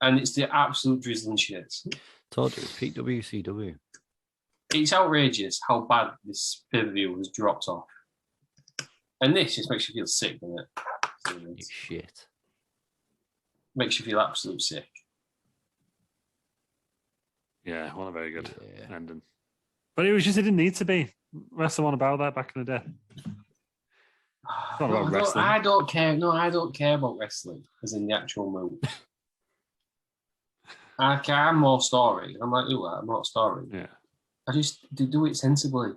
and it's the absolute drizzling shit. Told you, peak WCW. It's outrageous how bad this pay-per-view has dropped off. And this just makes you feel sick, doesn't it? It's shit. Makes you feel absolute sick. Yeah, wasn't very good ending. But it didn't need to be. Wrestle on about that back in the day. Not about wrestling. I don't care. No, I don't care about wrestling, as in the actual move. I'm more story. I'm like, I'm not story. Yeah. I just do it sensibly.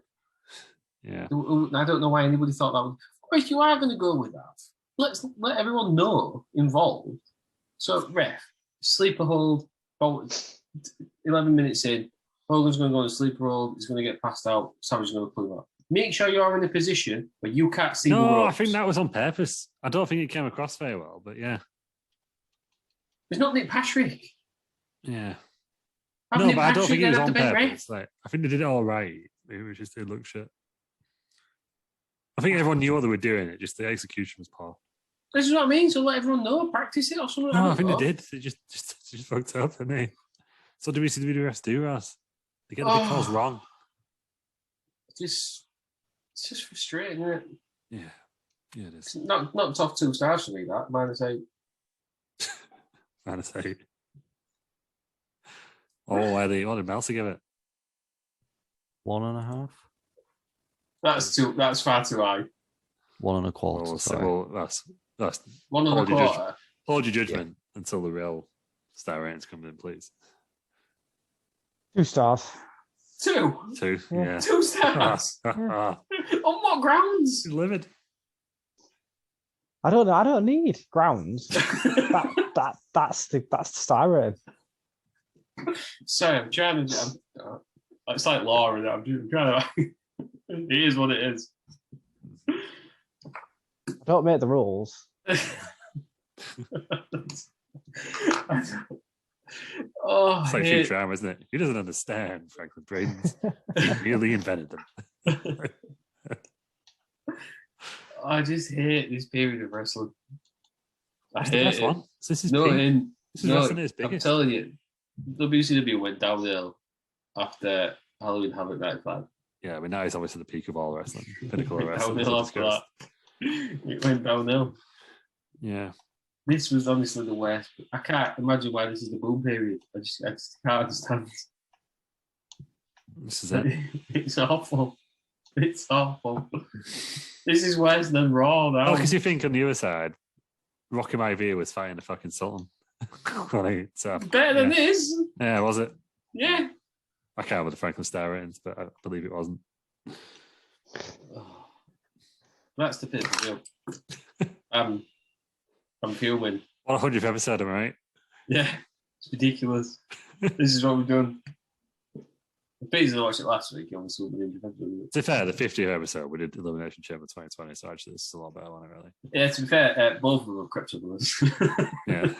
Yeah. I don't know why anybody thought that. If you are going to go with that, let everyone know involved. So, ref, sleeper hold, 11 minutes in, Hogan's going to go on a sleeper hold, he's going to get passed out, Savage's going to pull him up. Make sure you're in a position where you can't see the ropes. No, I think that was on purpose. I don't think it came across very well, but yeah. It's not Nick Patrick. Yeah. No, but I don't think it was on purpose. Like, I think they did it all right. It looked shit. I think everyone knew what they were doing. It just the execution was poor. This is what I mean. So let everyone know, practice it or something. No, I think they did. They just fucked up, didn't they? So WCW refs do, Raz. They get the big calls wrong. It's just frustrating, isn't it? Yeah, it is. It's not top 2 stars for me. That -8. -8. Oh, Eddie, what did Meltzer give it? 1.5. That's far too high. 1.25. Well, that's 1.25. Hold your judgment until the real star ratings come in, please. 2 stars. 2? 2, yeah. 2 stars. On what grounds? Livid. I don't need grounds. That's the star rating. Sorry, I'm trying to. It's like law, and I'm trying to. It is what it is. I don't make the rules. It's like future arm, isn't it? He doesn't understand Franklin Braden's. He really invented them. I just hate this period of wrestling. It's the best one. This is wrestling at its biggest. I'm telling you, WCW went downhill after Halloween Havoc 95. Yeah, I mean, now he's obviously the peak of all wrestling, pinnacle of wrestling. Downhill after that. It went downhill. Yeah. This was honestly the worst. I can't imagine why this is the boom period. I just can't understand. This is it. It's awful. It's awful. This is worse than Raw now. Oh, because you think on the other side, Rocky Maivia was fighting the fucking Sultan. Better than this. Yeah, was it? Yeah. I can't with the Franklin star ratings, but I believe it wasn't. That's the pay-per-view. I'm fuming. 100th episode, am I right? Yeah, it's ridiculous. This is what we've done. Peter's watched it last week. Obviously, to be fair, the 50th episode we did Elimination Chamber 2020, so actually this is a lot better one, really. Yeah, to be fair, both of them have crept up with us. Yeah.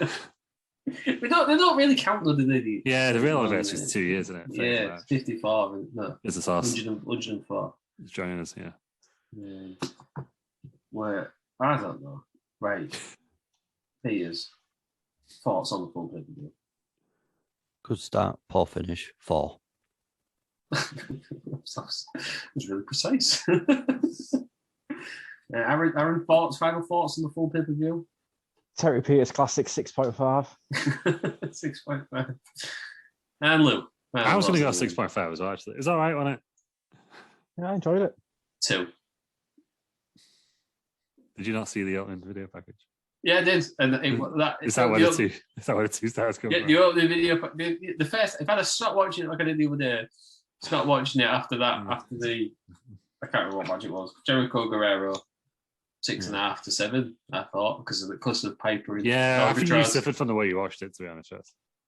They don't really count, though, do they? Yeah, the real anniversary is 2 years, isn't it? Yeah, 54. No, it's a sauce. 104. It's joining us, yeah. Where I don't know. Right. Peter's thoughts on the full pay-per-view. Good start, poor finish, 4. That was really precise. Aaron, final thoughts on the full pay-per-view? Terry Peters classic 6.5. 6.5. And Lou. I was going to go 6.5 as well, actually. It was all right, wasn't it? Yeah, I enjoyed it. 2. Did you not see the opening video package? Yeah, I did. And is that where the 2 stars come from? The opening video, the first, if I'd have stopped watching it like I did the other day, start watching it after that, after the, I can't remember what match it was, Jericho Guerrero, 6.5 to 7, I thought, because of the cluster of Piper. Yeah, I think you suffered from the way you watched it, to be honest.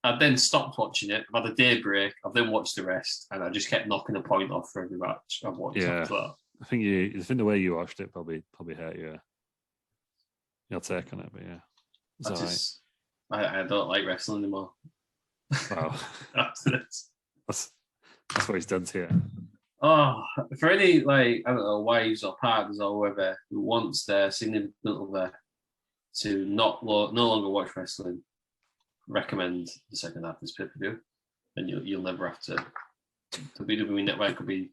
I then stopped watching it. I've had a day break. I've then watched the rest, and I just kept knocking a point off for every match I've watched. Yeah, I think the way you watched it probably hurt your take on it, but yeah. I don't like wrestling anymore. Wow. After this. That's what he's done to you. Oh, for any I don't know, wives or partners or whoever who wants their significant other to no longer watch wrestling, recommend the second half of this pay-per-view, and you'll never have to. The WWE Network will be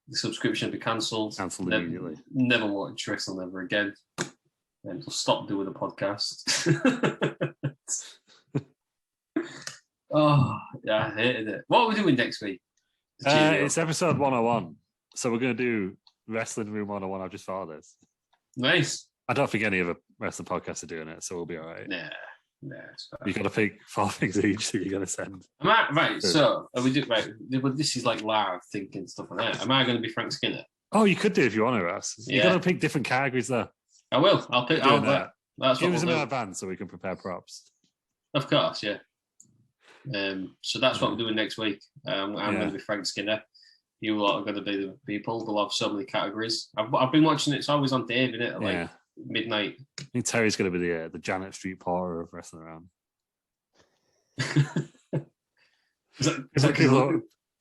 the subscription will be cancelled. Cancelled immediately. Never watch wrestling ever again, and we'll stop doing the podcast. Oh, yeah, I hated it. What are we doing next week? It's episode 101. So we're going to do Wrestling Room 101. I've just thought of this. Nice. I don't think any other wrestling podcasts are doing it, so we'll be all right. Nah, it's fine. You've got to pick 4 things each that you're going to send. Right, so are we do right? This is like live thinking stuff like that. Am I going to be Frank Skinner? Oh, you could do if you want to, Russ. Yeah. You've got to pick different categories there. I will. I'll pick. That's Give what us we'll in do. advance so we can prepare props. Of course, yeah. So that's what we're doing next week. I'm going to be Frank Skinner. You lot are going to be the people. They'll have so many categories. I've been watching it. It's always on Dave, isn't it? Like midnight. I think Terry's going to be the Janet Street Porter of wrestling around.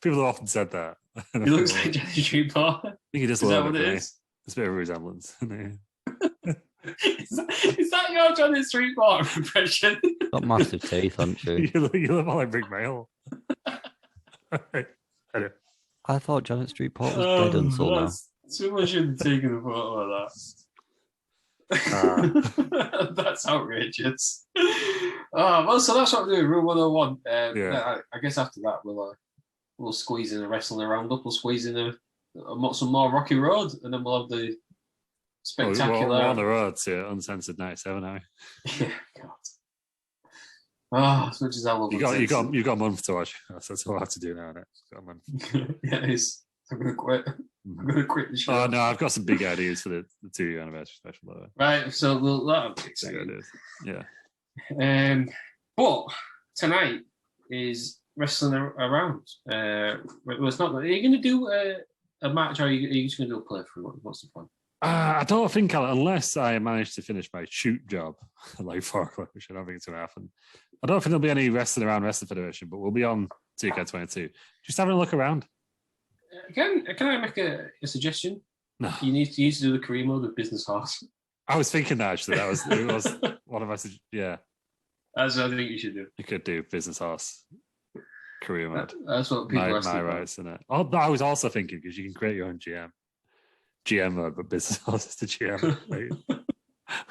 People have often said that. He looks like Janet Street Porter. I think he does. Is that what it is? There's a bit of a resemblance. Is that your Janet Street Porter impression? Got massive teeth, haven't you? You look like Big Mail. I thought Janet Street Porter was dead until now. Someone should have taken a photo of that. That's outrageous. Well, so that's what we're doing, Rule 101. I guess after that, we'll squeeze in a wrestling roundup. We'll squeeze in some more Rocky Road, and then we'll have the spectacular. We're on the road to Uncensored 97, are we? Yeah, God. As much as I love you got a month to watch. That's all I have to do now, innit? Got a month. Yeah, it is. I'm gonna quit. I'm gonna quit the show. Oh no, I've got some big ideas for the 2-year anniversary special, by the way. Right, so that'll be exciting. Yeah. But tonight is wrestling around. Well, it's not. Are you going to do a match, or are you just going to do a playthrough? What's the point? I don't think unless I manage to finish my shoot job at like 4 o'clock, which I don't think it's going to happen. I don't think there'll be any wrestling around Wrestling Federation, but we'll be on 2K22. Just having a look around. Can I make a suggestion? No. You need to do the career mode of Business Horse. I was thinking that actually. It was one of my yeah. That's what I think you should do. You could do Business Horse career mode. That's what people are saying. My rights in it. Oh, I was also thinking because you can create your own GM mode, but Business Horse is the GM. Like,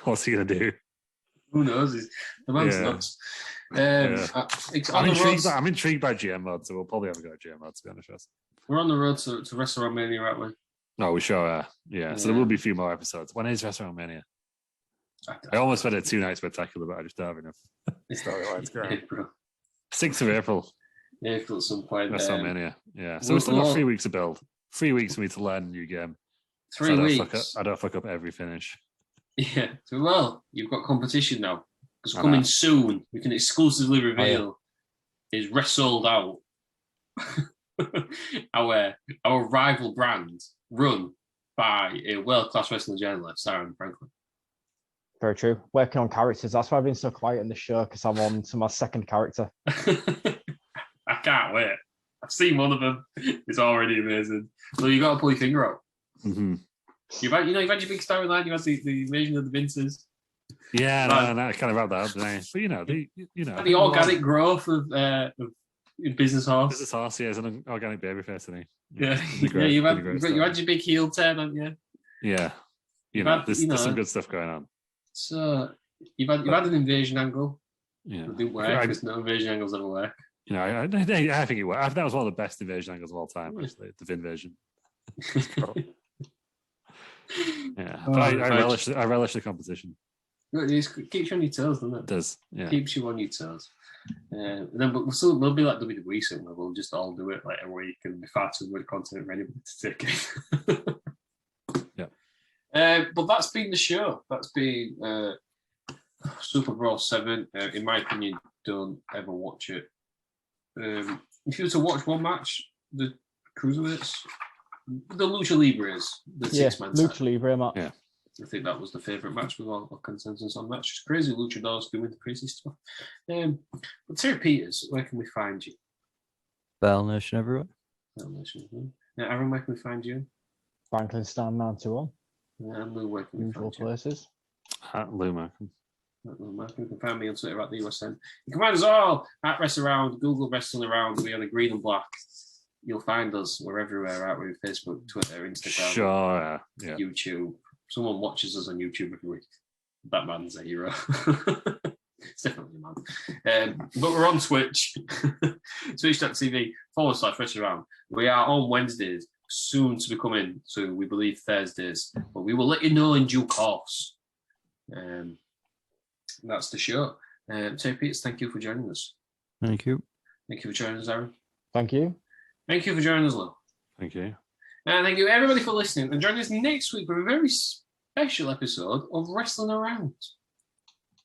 what's he gonna do? Who knows? The man's nuts. I'm intrigued by GM mode, so we'll probably have a go at GM mode, to be honest. We're on the road to WrestleMania, aren't we? No, we sure are. Yeah, so there will be a few more episodes. When is WrestleMania? I almost went a 2-night spectacular, but I just don't have enough storylines going. April. 6th of April. April at some point. WrestleMania. Yeah. So we've still got 3 weeks to build. 3 weeks for me to learn a new game. 3 weeks. I don't fuck up every finish. Yeah. So, well, you've got competition now. Because coming soon, we can exclusively reveal is Wrestled Out. our rival brand run by a world-class wrestling journalist, Aaron Franklin. Very true. Working on characters. That's why I've been so quiet in the show, because I'm on to my second character. I can't wait. I've seen one of them. It's already amazing. So you got to pull your finger out. Mm-hmm. You've had your big storyline. You had the invasion of the Vinces. Yeah, no, I kind of wrapped that up today. But the organic growth of Business Horse. Business Horse, yeah, is an organic babyface, isn't he? Yeah, you had your big heel turn, haven't you? Yeah, there's some good stuff going on. So you've had an invasion angle. Yeah, it didn't work because no invasion angles ever work. I think it worked. That was one of the best invasion angles of all time, actually. The Vinvasion. Yeah, but I relish the competition. It keeps you on your toes, doesn't it? It does. Yeah, keeps you on your toes. Then, but we'll be like WWE soon, where we'll just all do it like a week and be far too good content for anybody to take it. Yeah. But that's been the show. That's been SuperBrawl VII. In my opinion, don't ever watch it. If you were to watch one match, the Cruiserweights, the Lucha Libres, the 6-man Lucha Libre, Matt. Yeah. I think that was the favourite match with all consensus on that. Just crazy luchadors doing the crazy stuff. But Terry Peters, where can we find you? Bell Nation everywhere. Bell Nation. Now, Aaron, where can we find you? Franklin Stan 921. And Lou, where can we Usual find you? places. At Lou Markham. You can find me on Twitter at the USN. You can find us all at Wrestle Around, Google Wrestling Around. We are the green and black. You'll find us. We're everywhere, aren't we? Facebook, Twitter, Instagram, Sure. Yeah. YouTube. Someone watches us on YouTube every week. That man's a hero. It's definitely a man. But we're on Twitch. Twitch.tv/Wrestle Around. We are on Wednesdays, soon to be coming to, we believe, Thursdays. But we will let you know in due course. That's the show. Terry Peters, thank you for joining us. Thank you. Thank you for joining us, Aaron. Thank you. Thank you for joining us, Lou. Thank you. And thank you, everybody, for listening. And join us next week for a very special episode of Wrestling Around.